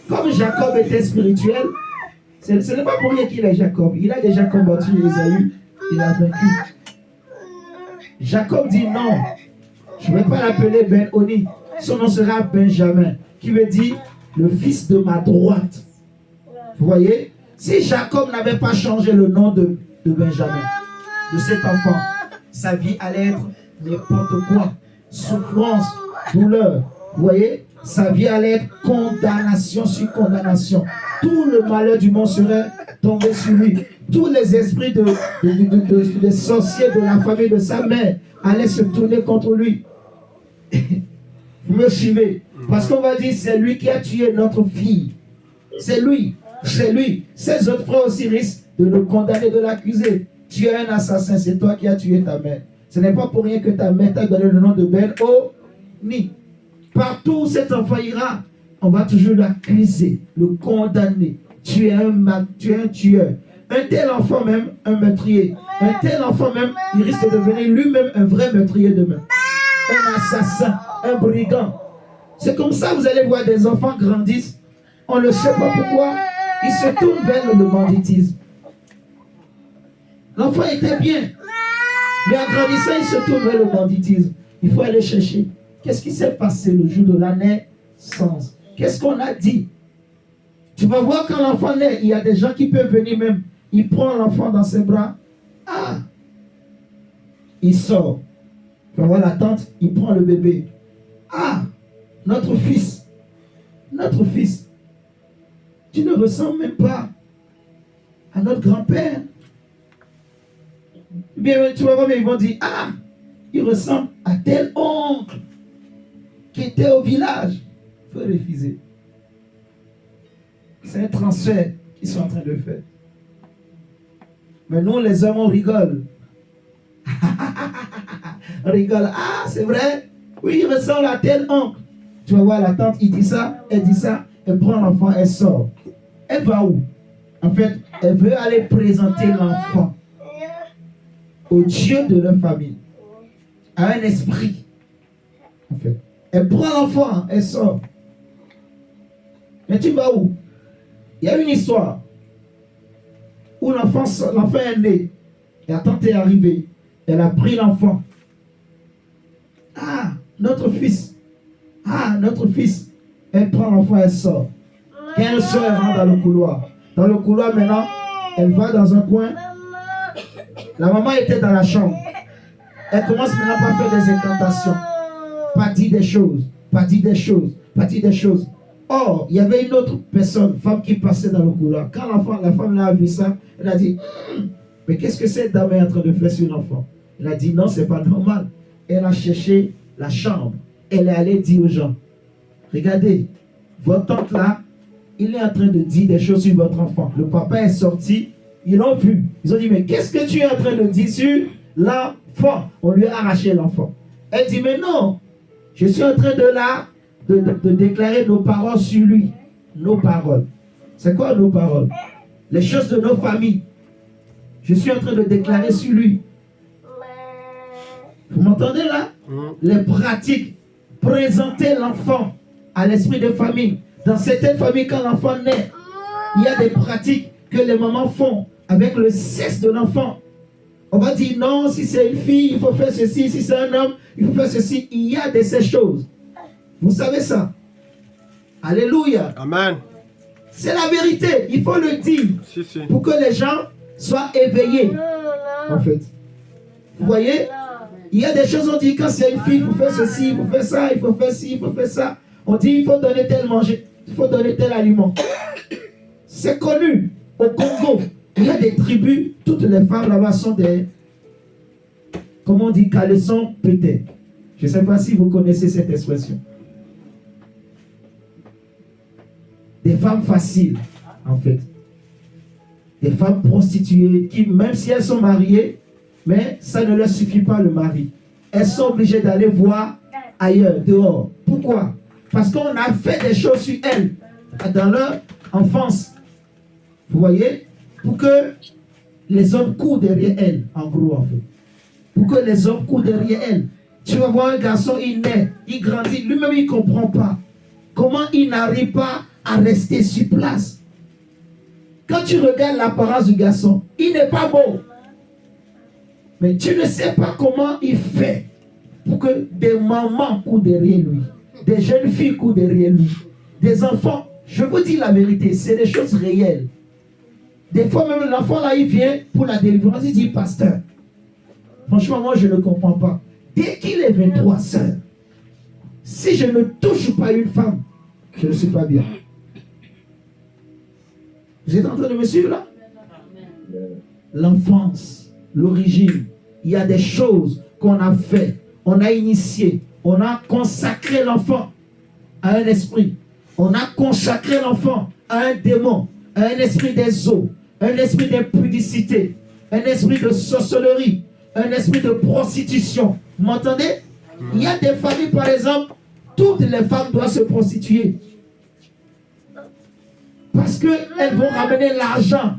Comme Jacob était spirituel, ce n'est pas pour rien qu'il est Jacob. Il a déjà combattu Ésaü. Il a vaincu. Jacob dit non. Je ne vais pas l'appeler Ben-Oni. Son nom sera Benjamin, qui veut dire le fils de ma droite. Vous voyez? Si Jacob n'avait pas changé le nom de Benjamin, de cet enfant, sa vie allait être n'importe quoi. Souffrance, douleur. Vous voyez? Sa vie allait être condamnation sur condamnation. Tout le malheur du monde serait tombé sur lui. Tous les esprits des sorciers de la famille de sa mère allaient se tourner contre lui. Vous me suivez? Parce qu'on va dire, c'est lui qui a tué notre fille. C'est lui. C'est lui. Ses autres frères aussi risquent de le condamner, de l'accuser. Tu es un assassin, c'est toi qui as tué ta mère. Ce n'est pas pour rien que ta mère t'a donné le nom de Ben-Oni. Partout où cet enfant ira, on va toujours l'accuser, le condamner. Tu es un tueur. Un tel enfant même, un meurtrier. Un tel enfant même, il risque de devenir lui-même un vrai meurtrier demain. Un assassin, un brigand. C'est comme ça, vous allez voir des enfants grandissent. On ne sait pas pourquoi. Ils se tournent vers le banditisme. L'enfant était bien. Mais en grandissant, il se tourne vers le banditisme. Il faut aller chercher. Qu'est-ce qui s'est passé le jour de la naissance? Qu'est-ce qu'on a dit? Tu vas voir quand l'enfant naît, il y a des gens qui peuvent venir même. Il prend l'enfant dans ses bras. Ah! Il sort. Tu vas voir la tante, il prend le bébé. Ah! Notre fils. Notre fils. Tu ne ressembles même pas à notre grand-père. Bien, tu vas voir, mais ils vont dire, ah! Il ressemble à tel oncle qui était au village. Il faut refuser. C'est un transfert qu'ils sont en train de faire. Mais nous, les hommes, on rigole. On rigole. Ah, c'est vrai? Oui, il ressemble à tel oncle. Tu vas voir la tante, il dit ça, elle prend l'enfant, elle sort. Elle va où? En fait, elle veut aller présenter l'enfant au Dieu de leur famille, à un esprit. En fait, elle prend l'enfant, elle sort. Mais tu vas où? Il y a une histoire où l'enfant est né. Et la tante est arrivée. Elle a pris l'enfant. Ah, notre fils. Ah, notre fils. Elle prend l'enfant, elle sort. Quand elle sort, elle rentre dans le couloir. Dans le couloir, maintenant, elle va dans un coin. La maman était dans la chambre. Elle commence maintenant par faire des incantations. Pas dire des choses. Pas dire des choses. Pas dire des choses. Or, il y avait une autre personne, femme qui passait dans le couloir. Quand la femme a vu ça, elle a dit, mais qu'est-ce que cette dame est en train de faire sur l'enfant? Elle a dit, non, c'est pas normal. Elle a cherché la chambre. Elle est allée dire aux gens, regardez, votre tante là, il est en train de dire des choses sur votre enfant. Le papa est sorti, ils l'ont vu. Ils ont dit, mais qu'est-ce que tu es en train de dire sur l'enfant? On lui a arraché l'enfant. Elle dit, mais non, je suis en train de déclarer nos paroles sur lui. Nos paroles. C'est quoi nos paroles? Les choses de nos familles. Je suis en train de déclarer sur lui. Vous m'entendez là? Les pratiques. Présenter l'enfant à l'esprit de famille. Dans certaines familles, quand l'enfant naît, il y a des pratiques que les mamans font avec le sexe de l'enfant. On va dire non, si c'est une fille, il faut faire ceci. Si c'est un homme, il faut faire ceci. Il y a de ces choses. Vous savez ça? Alléluia. Amen. C'est la vérité. Il faut le dire. Si, si. Pour que les gens soient éveillés. En fait. Vous voyez? Il y a des choses, on dit, quand c'est une fille, il faut faire ceci, il faut faire ça, il faut faire ci, il faut faire ça. On dit, il faut donner tel manger, il faut donner tel aliment. C'est connu. Au Congo, il y a des tribus, toutes les femmes là-bas sont des, comment on dit, caleçons pétés. Je ne sais pas si vous connaissez cette expression. Des femmes faciles, en fait. Des femmes prostituées qui, même si elles sont mariées, mais ça ne leur suffit pas le mari. Elles sont obligées d'aller voir ailleurs, dehors. Pourquoi? Parce qu'on a fait des choses sur elles dans leur enfance. Vous voyez? Pour que les hommes courent derrière elles, en gros, en fait. Pour que les hommes courent derrière elles. Tu vas voir un garçon, il naît, il grandit, lui-même il ne comprend pas. Comment il n'arrive pas à rester sur place? Quand tu regardes l'apparence du garçon, il n'est pas beau. Mais tu ne sais pas comment il fait pour que des mamans courent derrière lui, des jeunes filles courent derrière lui, des enfants. Je vous dis la vérité, c'est des choses réelles. Des fois même l'enfant là, il vient pour la délivrance, il dit, pasteur, franchement moi je ne comprends pas. Dès qu'il est 23 sœurs, si je ne touche pas une femme, je ne suis pas bien. Vous êtes en train de me suivre là? L'enfance, l'origine, il y a des choses qu'on a fait, on a initié, on a consacré l'enfant à un esprit, on a consacré l'enfant à un démon, à un esprit des eaux, un esprit d'impudicité, un esprit de sorcellerie, un esprit de prostitution. Vous m'entendez? Il y a des familles, par exemple, toutes les femmes doivent se prostituer. Parce qu'elles vont ramener l'argent.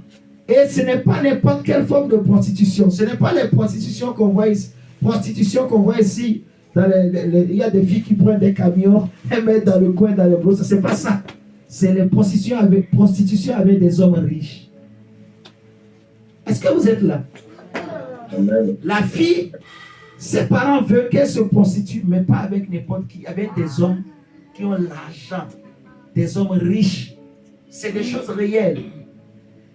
Et ce n'est pas n'importe quelle forme de prostitution. Ce n'est pas les prostitutions qu'on voit ici. Il y a des filles qui prennent des camions et mettent dans le coin, dans le brosse. Ce n'est pas ça. C'est les prostitutions avec des hommes riches. Est-ce que vous êtes là? La fille, ses parents veulent qu'elle se prostitue, mais pas avec n'importe qui. Avec des hommes qui ont l'argent. Des hommes riches. C'est des choses réelles.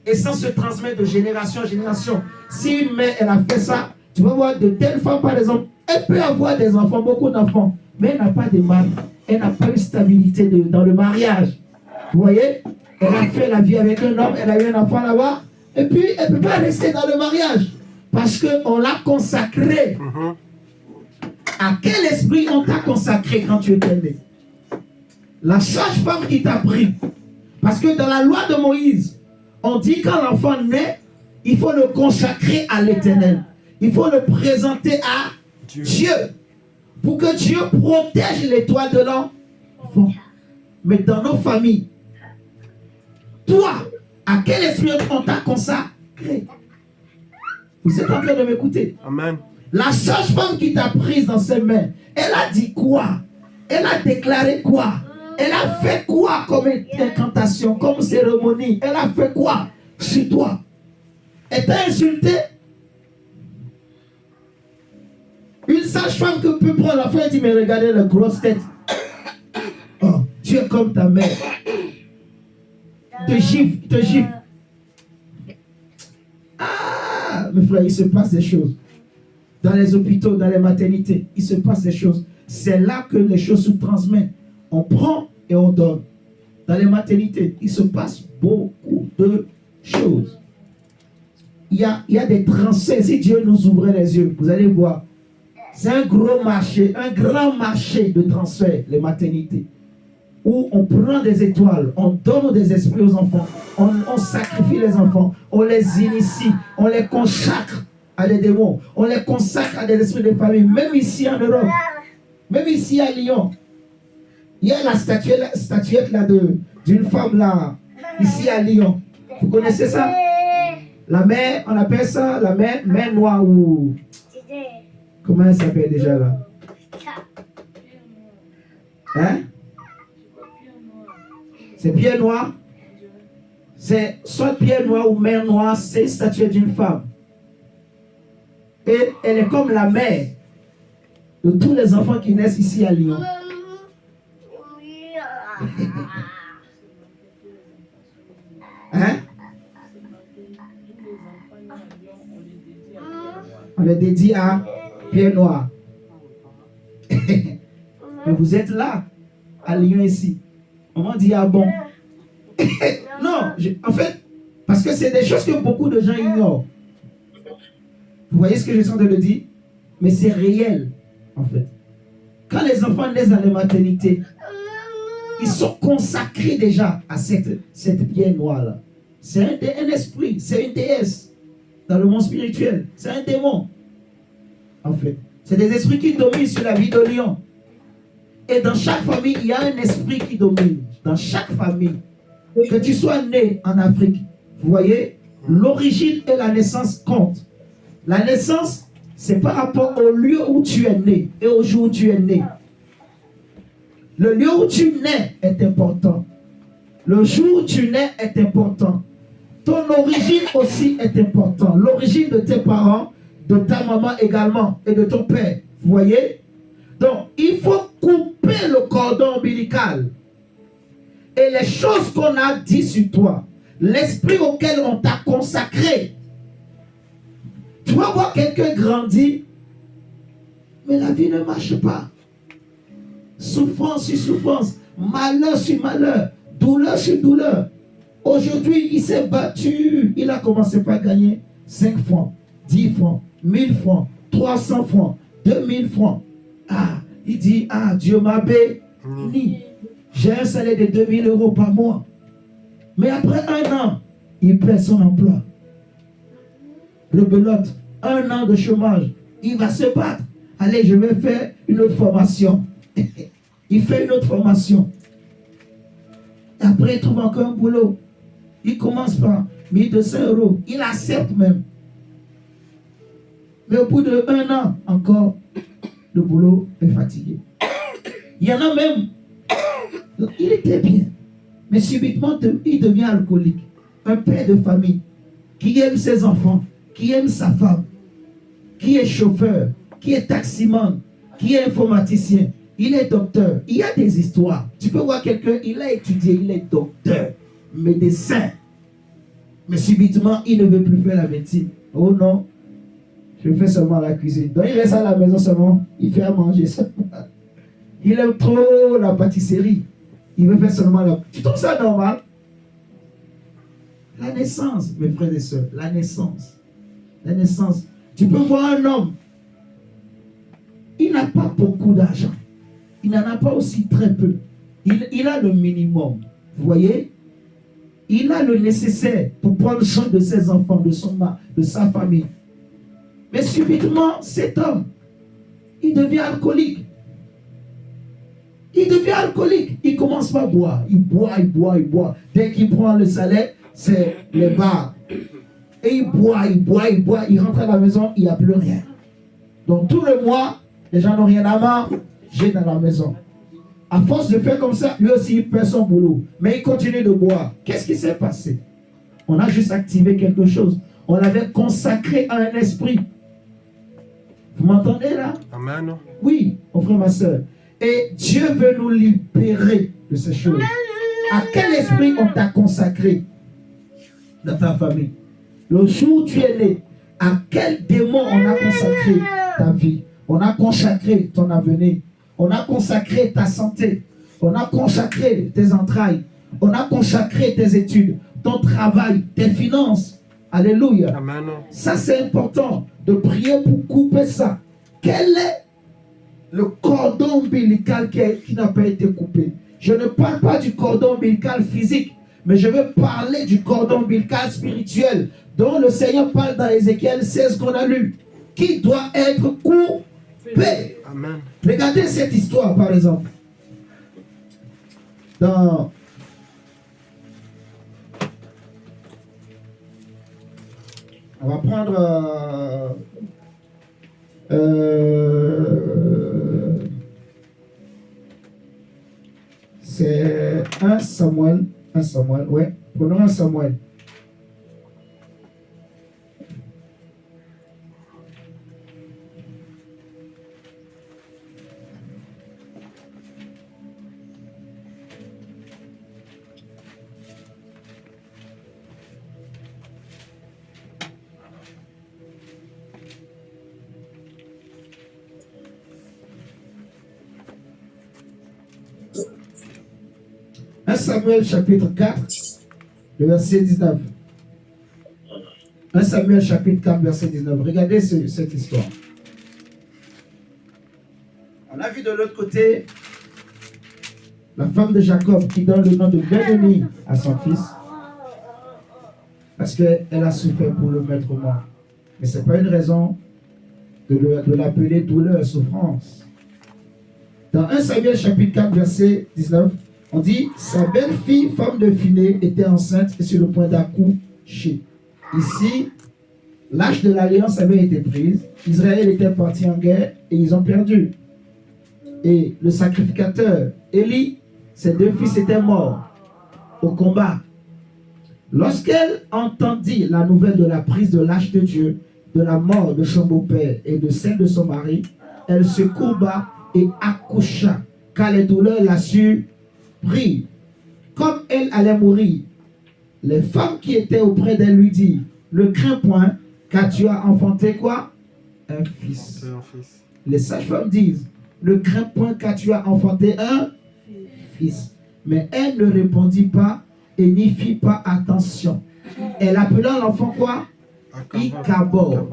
Et ça se transmet de génération en génération. Si une mère, elle a fait ça, tu vas voir de telles femmes, par exemple, elle peut avoir des enfants, beaucoup d'enfants, mais elle n'a pas de mari. Elle n'a pas eu stabilité dans le mariage. Vous voyez? Elle a fait la vie avec un homme, elle a eu un enfant là-bas, et puis elle ne peut pas rester dans le mariage. Parce qu'on l'a consacré. À quel esprit on t'a consacré quand tu étais né? La sage-femme qui t'a pris. Parce que dans la loi de Moïse, on dit quand l'enfant naît, il faut le consacrer à l'Éternel. Il faut le présenter à Dieu. Pour que Dieu protège l'étoile de l'enfant. Mais dans nos familles, toi, à quel esprit on t'a consacré? Vous êtes en train de m'écouter? Amen. La sage-femme qui t'a prise dans ses mains, elle a dit quoi? Elle a déclaré quoi? Elle a fait quoi comme incantation, comme cérémonie? Elle a fait quoi sur toi? Elle t'a insulté? Une sage-femme que peut prendre la femme et dire, mais regardez la grosse tête. Oh, tu es comme ta mère. Te gifle. Ah, mes frères, il se passe des choses. Dans les hôpitaux, dans les maternités, il se passe des choses. C'est là que les choses se transmettent. On prend et on donne. Dans les maternités, il se passe beaucoup de choses. Il y a des transferts. Si Dieu nous ouvrait les yeux, vous allez voir. C'est un gros marché, un grand marché de transfert, les maternités. Où on prend des étoiles, on donne des esprits aux enfants, on sacrifie les enfants, on les initie, on les consacre à des démons, on les consacre à des esprits de famille, même ici en Europe, même ici à Lyon. Il y a la statuette là d'une femme là, ici à Lyon. Vous connaissez ça? La mère, on appelle ça la mère noire ou... Comment elle s'appelle déjà là? Hein? C'est pierre noire. C'est soit pierre noire ou mer noire, c'est une statuette d'une femme. Et elle est comme la mère de tous les enfants qui naissent ici à Lyon. le dédie à Pied Noir. Mais vous êtes là, à Lyon ici. On m'a dit, ah bon. Non, en fait, parce que c'est des choses que beaucoup de gens ignorent. Vous voyez ce que je suis en train de le dire? Mais c'est réel, en fait. Quand les enfants naissent dans les maternités, ils sont consacrés déjà à cette pierre noire-là. C'est un esprit, c'est une déesse dans le monde spirituel. C'est un démon, en fait. C'est des esprits qui dominent sur la vie de Lion. Et dans chaque famille, il y a un esprit qui domine. Dans chaque famille. Que tu sois né en Afrique, vous voyez, l'origine et la naissance comptent. La naissance, c'est par rapport au lieu où tu es né et au jour où tu es né. Le lieu où tu nais est important. Le jour où tu nais est important. Ton origine aussi est important. L'origine de tes parents, de ta maman également et de ton père. Vous voyez? Donc, il faut couper le cordon ombilical. Et les choses qu'on a dit sur toi, l'esprit auquel on t'a consacré. Tu vas voir quelqu'un grandir, mais la vie ne marche pas. Souffrance sur souffrance, malheur sur malheur, douleur sur douleur. Aujourd'hui, il s'est battu. Il a commencé par gagner 5 francs, 10 francs, 1000 francs, 300 francs, 2000 francs. Ah, il dit, ah, Dieu m'a béni. J'ai un salaire de 2000 euros par mois. Mais après 1 an, il perd son emploi. Rebelote, 1 an de chômage. Il va se battre. Allez, je vais faire une autre formation. Il fait une autre formation. Après, il trouve encore un boulot. Il commence par 1200 euros. Il accepte même. Mais au bout de 1 an, encore, le boulot est fatigué. Il y en a même. Il était bien. Mais subitement, il devient alcoolique. Un père de famille qui aime ses enfants, qui aime sa femme, qui est chauffeur, qui est taximan, qui est informaticien. Il est docteur. Il y a des histoires. Tu peux voir quelqu'un, il a étudié, il est docteur, médecin. Mais subitement, il ne veut plus faire la médecine. Oh non, je fais seulement la cuisine. Donc il reste à la maison seulement, il fait à manger seulement. Il aime trop la pâtisserie. Il veut faire seulement la... Tu trouves ça normal? La naissance, mes frères et sœurs, la naissance. La naissance. Tu peux voir un homme, il n'a pas beaucoup d'argent. Il n'en a pas aussi très peu. Il a le minimum. Vous voyez? Il a le nécessaire pour prendre soin de ses enfants, de sa famille. Mais subitement, cet homme, il devient alcoolique. Il devient alcoolique. Il commence par boire. Il boit, il boit, il boit. Dès qu'il prend le salaire, c'est les bars. Et il boit, il boit, il boit. Il rentre à la maison, il n'y a plus rien. Donc tout le mois, les gens n'ont rien à manger dans la maison. À force de faire comme ça, lui aussi, il perd son boulot. Mais il continue de boire. Qu'est-ce qui s'est passé? On a juste activé quelque chose. On l'avait consacré à un esprit. Vous m'entendez là? Amen. Oui, mon frère, ma soeur. Et Dieu veut nous libérer de ces choses. À quel esprit on t'a consacré dans ta famille? Le jour où tu es né, à quel démon on a consacré ta vie? On a consacré ton avenir. On a consacré ta santé. On a consacré tes entrailles. On a consacré tes études, ton travail, tes finances. Alléluia. Amen. Ça, c'est important de prier pour couper ça. Quel est le cordon ombilical qui n'a pas été coupé? Je ne parle pas du cordon ombilical physique, mais je veux parler du cordon ombilical spirituel dont le Seigneur parle dans Ézéchiel 16 qu'on a lu, qui doit être coupé. Amen. Regardez cette histoire, par exemple. On va prendre c'est 1 Samuel, ouais. Prenons 1 Samuel. 1 Samuel chapitre 4, le verset 19. 1 Samuel chapitre 4, verset 19. Regardez cette histoire. On a vu de l'autre côté la femme de Jacob qui donne le nom de Ben-Oni à son fils parce qu'elle a souffert pour le mettre au monde. Mais ce n'est pas une raison de l'appeler douleur, souffrance. Dans 1 Samuel chapitre 4, verset 19, on dit « Sa belle-fille, femme de Phiné, était enceinte et sur le point d'accoucher. » Ici, l'âge de l'alliance avait été prise. Israël était parti en guerre et ils ont perdu. Et le sacrificateur, Élie, ses 2 fils étaient morts au combat. Lorsqu'elle entendit la nouvelle de la prise de l'âge de Dieu, de la mort de son beau-père et de celle de son mari, elle se courba et accoucha, car les douleurs la surprirent. Comme elle allait mourir, les femmes qui étaient auprès d'elle lui dirent, « Ne crains point, car tu as enfanté quoi? Un fils. » Les sages-femmes disent, « Ne crains point, car tu as enfanté un fils. » Mais elle ne répondit pas et n'y fit pas attention. Elle appela l'enfant quoi? Ichabod.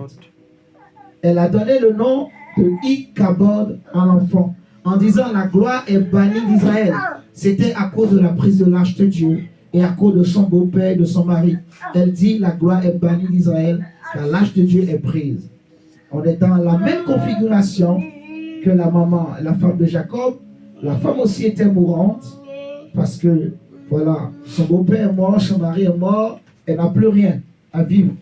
Elle a donné le nom de Ichabod à l'enfant en disant la gloire est bannie d'Israël. C'était à cause de la prise de l'âge de Dieu et à cause de son beau-père et de son mari. Elle dit la gloire est bannie d'Israël car l'âge de Dieu est prise. On est dans la même configuration que la maman, la femme de Jacob. La femme aussi était mourante parce que voilà, son beau-père est mort, son mari est mort, elle n'a plus rien à vivre.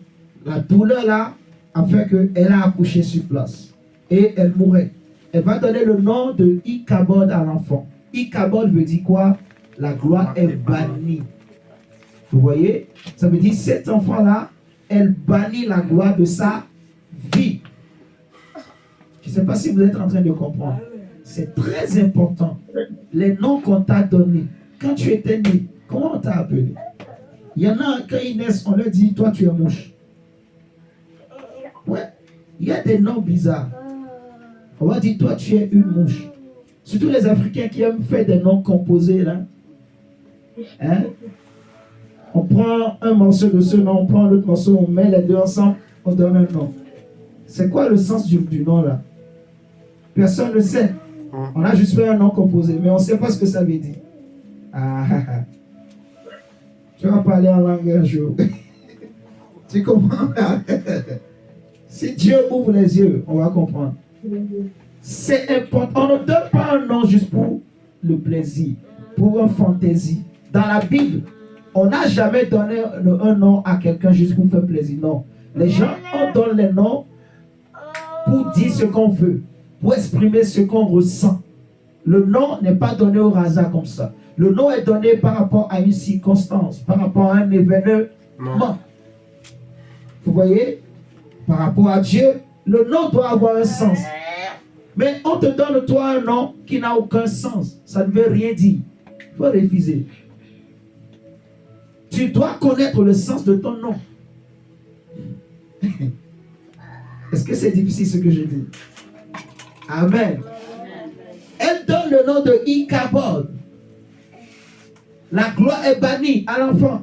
La douleur là a fait qu'elle a accouché sur place et elle mourait. Elle va donner le nom de Ichabod à l'enfant. Ichabod veut dire quoi? La gloire est bannie. Vous voyez? Ça veut dire cet enfant-là, elle bannit la gloire de sa vie. Je ne sais pas si vous êtes en train de comprendre. C'est très important. Les noms qu'on t'a donnés. Quand tu étais né, comment on t'a appelé? Il y en a, quand ils naissent, on leur dit, toi tu es mouche. Ouais, il y a des noms bizarres. On va dire, toi tu es une mouche. Surtout les Africains qui aiment faire des noms composés là. Hein? On prend un morceau de ce nom, on prend l'autre morceau, on met les deux ensemble, on donne un nom. C'est quoi le sens du nom là? Personne ne sait. On a juste fait un nom composé, mais on ne sait pas ce que ça veut dire. Tu vas parler en langue un jour. Tu comprends? Si Dieu ouvre les yeux, on va comprendre. C'est important. On ne donne pas un nom juste pour le plaisir, pour une fantaisie. Dans la Bible, on n'a jamais donné un nom à quelqu'un juste pour faire plaisir. Non. Les gens, on donne les noms pour dire ce qu'on veut, pour exprimer ce qu'on ressent. Le nom n'est pas donné au hasard comme ça. Le nom est donné par rapport à une circonstance, par rapport à un événement. Vous voyez? Par rapport à Dieu, le nom doit avoir un sens. Mais on te donne toi un nom qui n'a aucun sens. Ça ne veut rien dire. Il faut refuser. Tu dois connaître le sens de ton nom. Est-ce que c'est difficile ce que je dis? Amen. Elle donne le nom de Ichabod. La gloire est bannie à l'enfant.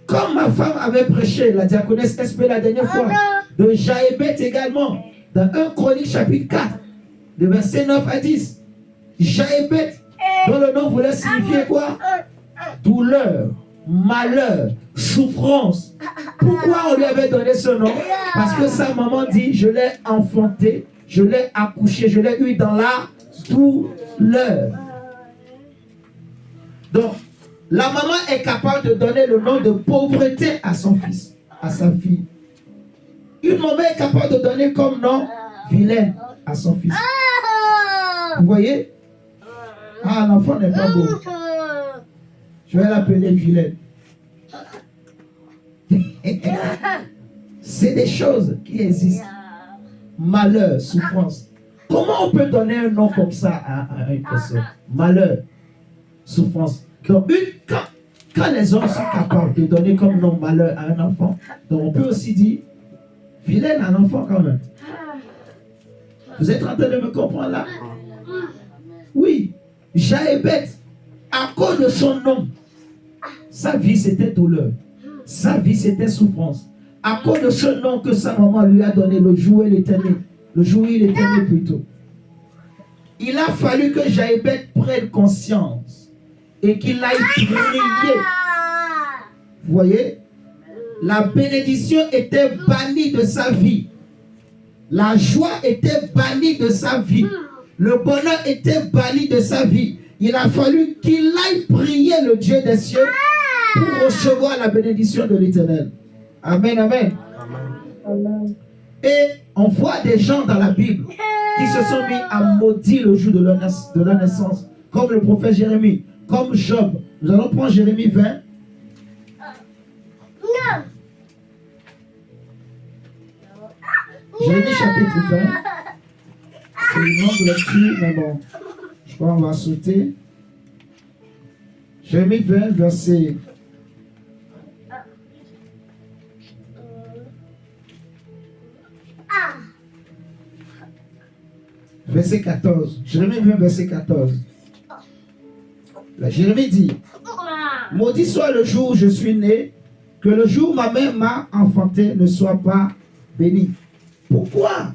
Comme ma femme avait prêché, la diaconesse SP la dernière fois, de Jaébet également, dans 1 Chronique chapitre 4, de verset 9 à 10. Jaébet, dont le nom voulait signifier quoi? Douleur, malheur, souffrance. Pourquoi on lui avait donné ce nom? Parce que sa maman dit, je l'ai enfanté, je l'ai accouché, je l'ai eu dans la douleur. Donc, la maman est capable de donner le nom de pauvreté à son fils, à sa fille. Une maman est capable de donner comme nom vilaine à son fils. Vous voyez? Ah, l'enfant n'est pas beau. Je vais l'appeler vilaine. C'est des choses qui existent. Malheur, souffrance. Comment on peut donner un nom comme ça à une personne? Malheur, souffrance. Donc, quand les hommes sont capables de donner comme nom malheur à un enfant, donc on peut aussi dire vilaine à un enfant quand même. Vous êtes en train de me comprendre là? Oui. Jaébet, À cause de son nom, sa vie c'était douleur. Sa vie c'était souffrance. À cause de ce nom que sa maman lui a donné le jour où il était né. Le jour où il était né plutôt. Il a fallu que Jaébet prenne conscience et qu'il aille prier. Vous voyez? La bénédiction était bannie de sa vie. La joie était bannie de sa vie. Le bonheur était banni de sa vie. Il a fallu qu'il aille prier le Dieu des cieux pour recevoir la bénédiction de l'Éternel. Amen, amen. Amen. Et on voit des gens dans la Bible qui se sont mis à maudire le jour de leur naissance, comme le prophète Jérémie, comme Job. Nous allons prendre Jérémie 20. Jérémie chapitre 20. C'est une longue lecture, mais bon, je crois qu'on va sauter. Jérémie 20, verset. Verset 14. Jérémie 20, verset 14. Là, Jérémie dit: maudit soit le jour où je suis né, que le jour où ma mère m'a enfanté ne soit pas béni. Pourquoi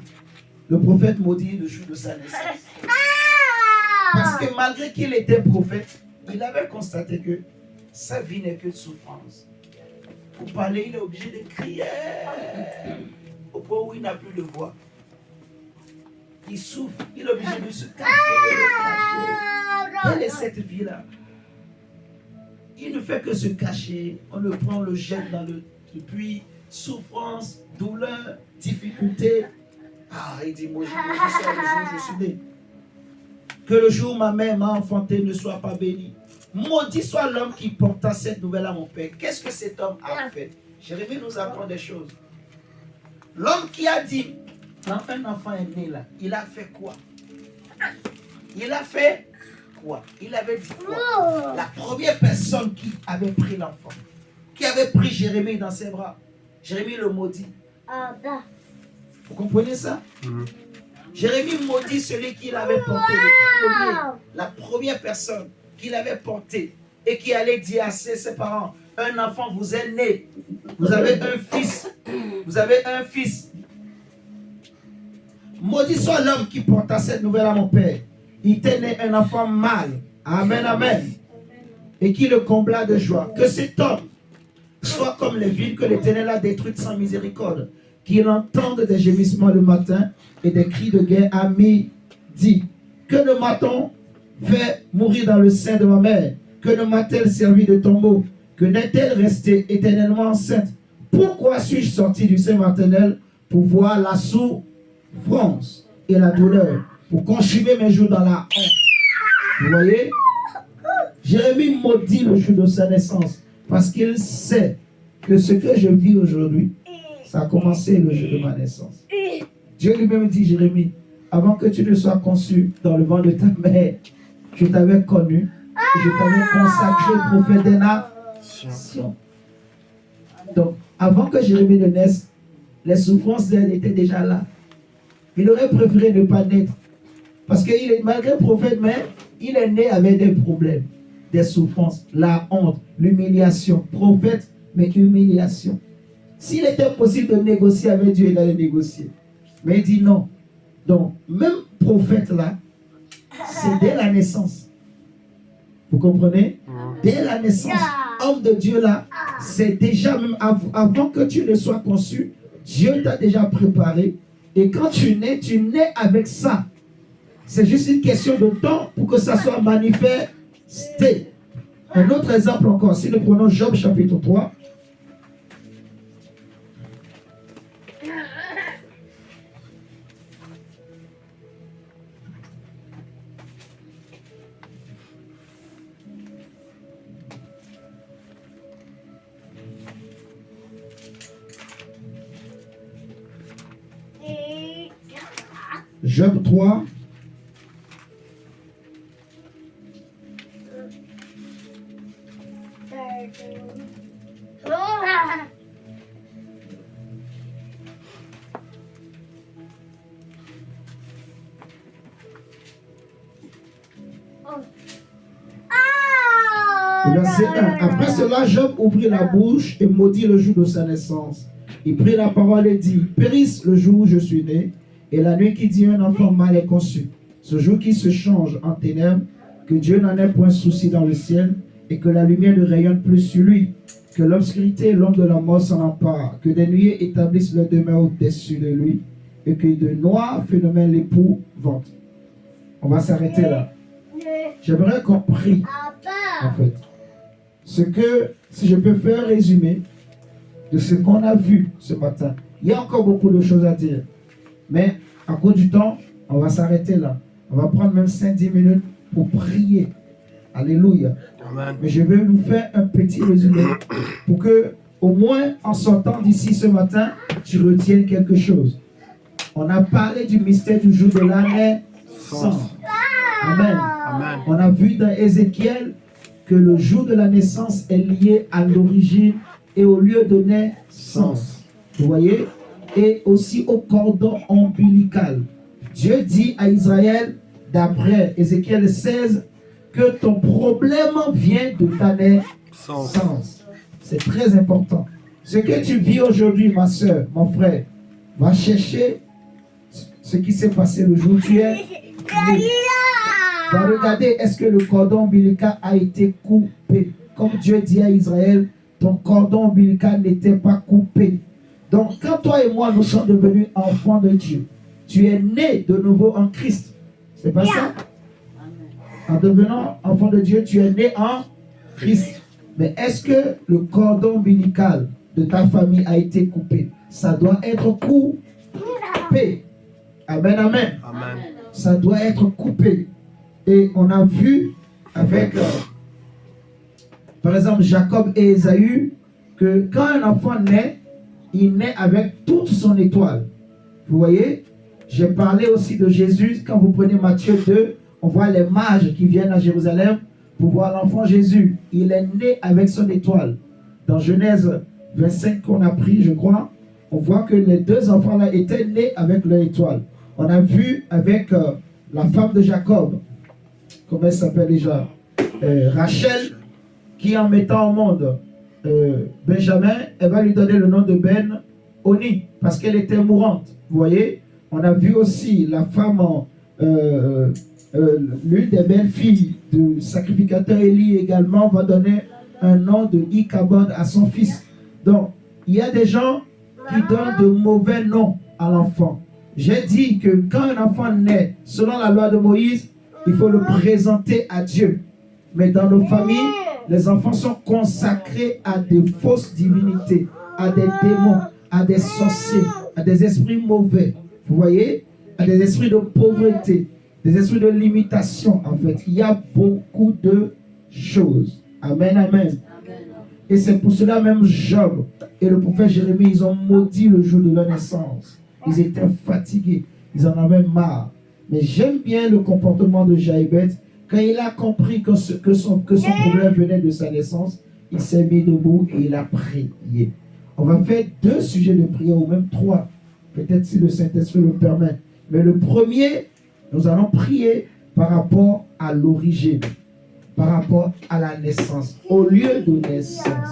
le prophète maudit le jour de sa naissance? Parce que malgré qu'il était prophète, il avait constaté que sa vie n'est que de souffrance. Pour parler, il est obligé de crier au point où il n'a plus de voix. Il souffre, il est obligé de se cacher. Quelle est cette vie-là? Il ne fait que se cacher. On le prend, on le jette dans le puits. Souffrance, douleur, difficulté. Ah, il dit: moi, le jour où je suis né. Que le jour où ma mère m'a enfanté ne soit pas béni. Maudit soit l'homme qui porta cette nouvelle à mon père. Qu'est-ce que cet homme a fait? Jérémie nous apprend des choses. L'homme qui a dit, quand un enfant est né là, il a fait quoi? Il a fait quoi? Il avait dit quoi? La première personne qui avait pris l'enfant, qui avait pris Jérémie dans ses bras, Jérémie le maudit. Vous comprenez ça? Jérémie maudit celui qui l'avait porté, la première personne qu'il avait porté et qui allait dire à ses parents: un enfant vous est né, vous avez un fils, vous avez un fils. Maudit soit l'homme qui porta cette nouvelle à mon père. Il était né un enfant mâle. Amen, amen. Et qui le combla de joie. Que cet homme soit comme les villes que l'Éternel a détruites sans miséricorde. Qu'il entende des gémissements le matin et des cris de guerre à midi. Que ne m'a-t-on fait mourir dans le sein de ma mère? Que ne m'a-t-elle servi de tombeau? Que n'est-elle restée éternellement enceinte? Pourquoi suis-je sorti du sein maternel pour voir la souffrance et la douleur, pour consumer mes jours dans la honte? Vous voyez? Jérémie maudit le jour de sa naissance parce qu'il sait que ce que je vis aujourd'hui, ça a commencé le jour de ma naissance. Dieu lui-même dit: Jérémie, avant que tu ne sois conçu dans le ventre de ta mère, je t'avais connu et je t'avais consacré prophète des nations. Donc, avant que Jérémie ne naisse, les souffrances d'elle étaient déjà là. Il aurait préféré ne pas naître. Parce qu'il est malgré prophète, mais il est né avec des problèmes, des souffrances, la honte, l'humiliation. Prophète, mais humiliation. S'il était possible de négocier avec Dieu, il allait négocier. Mais il dit non. Donc, même prophète là, c'est dès la naissance. Vous comprenez? Dès la naissance, homme de Dieu là, c'est déjà, même avant que tu ne sois conçu, Dieu t'a déjà préparé. Et quand tu nais avec ça. C'est juste une question de temps pour que ça soit manifesté. Un autre exemple encore, si nous prenons Job chapitre 3. Job 3. Verset 1. Après cela, Job ouvrit la bouche et maudit le jour de sa naissance. Il prit la parole et dit, périsse le jour où je suis né, et la nuit qui dit un enfant mal est conçu. Ce jour qui se change en ténèbres, que Dieu n'en ait point souci dans le ciel, et que la lumière ne rayonne plus sur lui, que l'obscurité et l'ombre de la mort s'en emparent, que des nuées établissent leur demeure au-dessus de lui, et que de noirs phénomènes l'épouvantent. On va s'arrêter là. J'aimerais qu'on prie, en fait. Si je peux faire un résumé de ce qu'on a vu ce matin. Il y a encore beaucoup de choses à dire. Mais à cause du temps, on va s'arrêter là. On va prendre même 5-10 minutes pour prier. Alléluia. Amen. Mais je vais vous faire un petit résumé pour que, au moins en sortant d'ici ce matin, tu retiennes quelque chose. On a parlé du mystère du jour de la naissance. Amen. Amen. On a vu dans Ézéchiel que le jour de la naissance est lié à l'origine et au lieu de naissance. Vous voyez? Et aussi au cordon ombilical. Dieu dit à Israël, d'après Ézéchiel 16, que ton problème vient de ta naissance. C'est très important. Ce que tu vis aujourd'hui, ma soeur, mon frère, va chercher ce qui s'est passé le jour où tu es né. Va regarder, est-ce que le cordon ombilical a été coupé? Comme Dieu dit à Israël, ton cordon ombilical n'était pas coupé. Donc, quand toi et moi, nous sommes devenus enfants de Dieu, tu es né de nouveau en Christ. C'est pas ça? En devenant enfant de Dieu, tu es né en Christ. Mais est-ce que le cordon ombilical de ta famille a été coupé? Ça doit être coupé. Amen, amen. Amen. Ça doit être coupé. Et on a vu avec, par exemple, Jacob et Ésaü, que quand un enfant naît, il naît avec toute son étoile. Vous voyez? J'ai parlé aussi de Jésus. Quand vous prenez Matthieu 2, on voit les mages qui viennent à Jérusalem pour voir l'enfant Jésus. Il est né avec son étoile. Dans Genèse 25 qu'on a pris, je crois, on voit que les deux enfants-là étaient nés avec leur étoile. On a vu avec la femme de Jacob, comment elle s'appelle déjà, Rachel, qui en mettant au monde Benjamin, elle va lui donner le nom de Ben-Oni, parce qu'elle était mourante. Vous voyez? On a vu aussi la femme, l'une des belles-filles du sacrificateur Élie également va donner un nom de Ichabod à son fils. Donc, il y a des gens qui donnent de mauvais noms à l'enfant. J'ai dit que quand un enfant naît, selon la loi de Moïse, il faut le présenter à Dieu. Mais dans nos familles, les enfants sont consacrés à des fausses divinités, à des démons, à des sorciers, à des esprits mauvais. Vous voyez? À des esprits de pauvreté, des esprits de limitation, en fait. Il y a beaucoup de choses. Amen, amen. Et c'est pour cela même Job et le prophète Jérémie, ils ont maudit le jour de leur naissance. Ils étaient fatigués, ils en avaient marre. Mais j'aime bien le comportement de Jaïbet. Quand il a compris que son problème venait de sa naissance, il s'est mis debout et il a prié. On va faire 2 sujets de prière, ou même 3, peut-être si le Saint-Esprit le permet. Mais le premier, nous allons prier par rapport à l'origine, par rapport à la naissance, au lieu de naissance,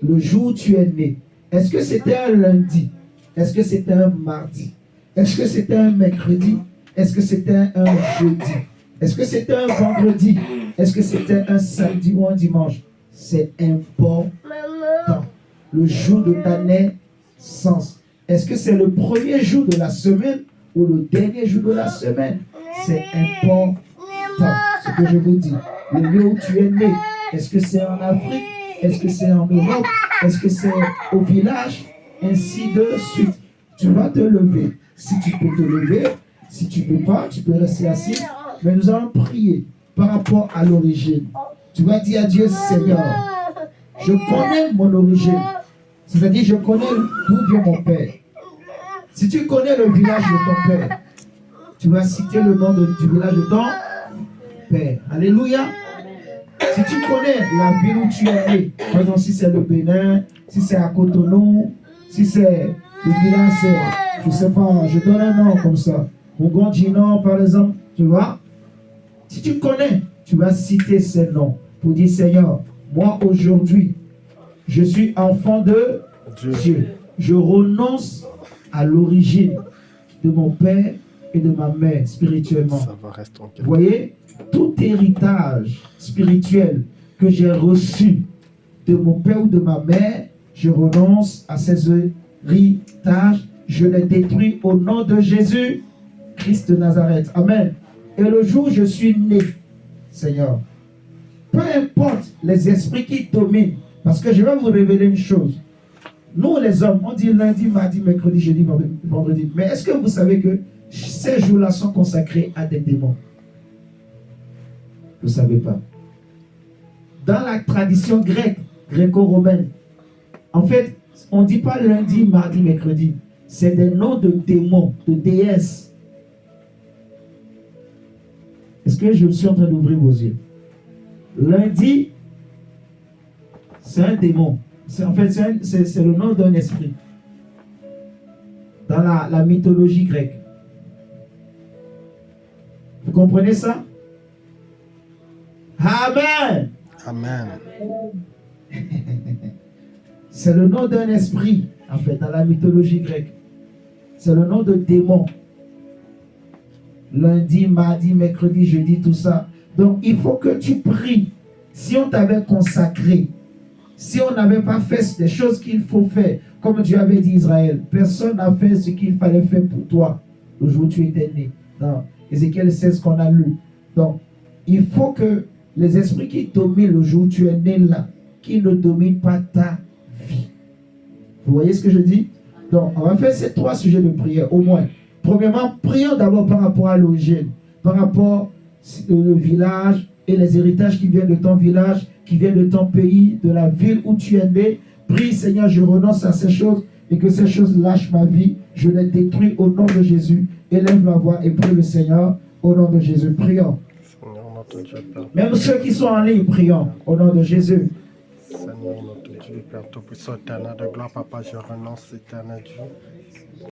le jour où tu es né. Est-ce que c'était un lundi? Est-ce que c'était un mardi? Est-ce que c'était un mercredi? Est-ce que c'était un jeudi? Est-ce que c'était un vendredi? Est-ce que c'était un samedi ou un dimanche? C'est important. Le jour de ta naissance. Est-ce que c'est le premier jour de la semaine ou le dernier jour de la semaine? C'est important. Ce que je vous dis. Le lieu où tu es né. Est-ce que c'est en Afrique? Est-ce que c'est en Europe? Est-ce que c'est au village? Ainsi de suite. Tu vas te lever. Si tu peux te lever, si tu ne peux pas, tu peux rester assis. Mais nous allons prier par rapport à l'origine. Tu vas dire à Dieu, Seigneur, je connais mon origine. C'est-à-dire, je connais d'où vient mon père. Si tu connais le village de ton père, tu vas citer le nom du village de ton père. Alléluia. Si tu connais la ville où tu es né, par exemple, si c'est le Bénin, si c'est à Cotonou, si c'est le village, je ne sais pas, je donne un nom comme ça. Rougon-Dinan, par exemple, tu vois. Si tu connais, tu vas citer ces noms pour dire, Seigneur, moi aujourd'hui, je suis enfant de Dieu. Je renonce à l'origine de mon père et de ma mère spirituellement. Ça va rester en Vous voyez, tout héritage spirituel que j'ai reçu de mon père ou de ma mère, je renonce à ces héritages, je les détruis au nom de Jésus, Christ de Nazareth. Amen. Et le jour où je suis né, Seigneur, peu importe les esprits qui dominent, parce que je vais vous révéler une chose. Nous, les hommes, on dit lundi, mardi, mercredi, jeudi, vendredi. Mais est-ce que vous savez que ces jours-là sont consacrés à des démons? Vous ne savez pas. Dans la tradition grecque, gréco-romaine, en fait, on ne dit pas lundi, mardi, mercredi. C'est des noms de démons, de déesses. Est-ce que je suis en train d'ouvrir vos yeux? Lundi, c'est un démon. En fait, c'est le nom d'un esprit. Dans la mythologie grecque. Vous comprenez ça? Amen. Amen. C'est le nom d'un esprit, en fait, dans la mythologie grecque. C'est le nom de démon. Lundi, mardi, mercredi, jeudi, tout ça. Donc, il faut que tu pries. Si on t'avait consacré, si on n'avait pas fait des choses qu'il faut faire, comme Dieu avait dit Israël, personne n'a fait ce qu'il fallait faire pour toi, le jour où tu étais né. Dans Ézéchiel 16 qu'on a lu. Donc, il faut que les esprits qui dominent le jour où tu es né là, qui ne dominent pas ta vie. Vous voyez ce que je dis? Donc, on va faire ces 3 sujets de prière, au moins. Premièrement, prions d'abord par rapport à l'origine, par rapport au village et les héritages qui viennent de ton village, qui viennent de ton pays, de la ville où tu es né. Prie, Seigneur, je renonce à ces choses et que ces choses lâchent ma vie. Je les détruis au nom de Jésus. Élève la voix et prie le Seigneur au nom de Jésus. Prions. Seigneur, notre Dieu, Père. Même ceux qui sont en ligne, prions au nom de Jésus. Seigneur, notre Dieu, Père Tout-Puissant, éternel de gloire, Papa, je renonce, éternel Dieu.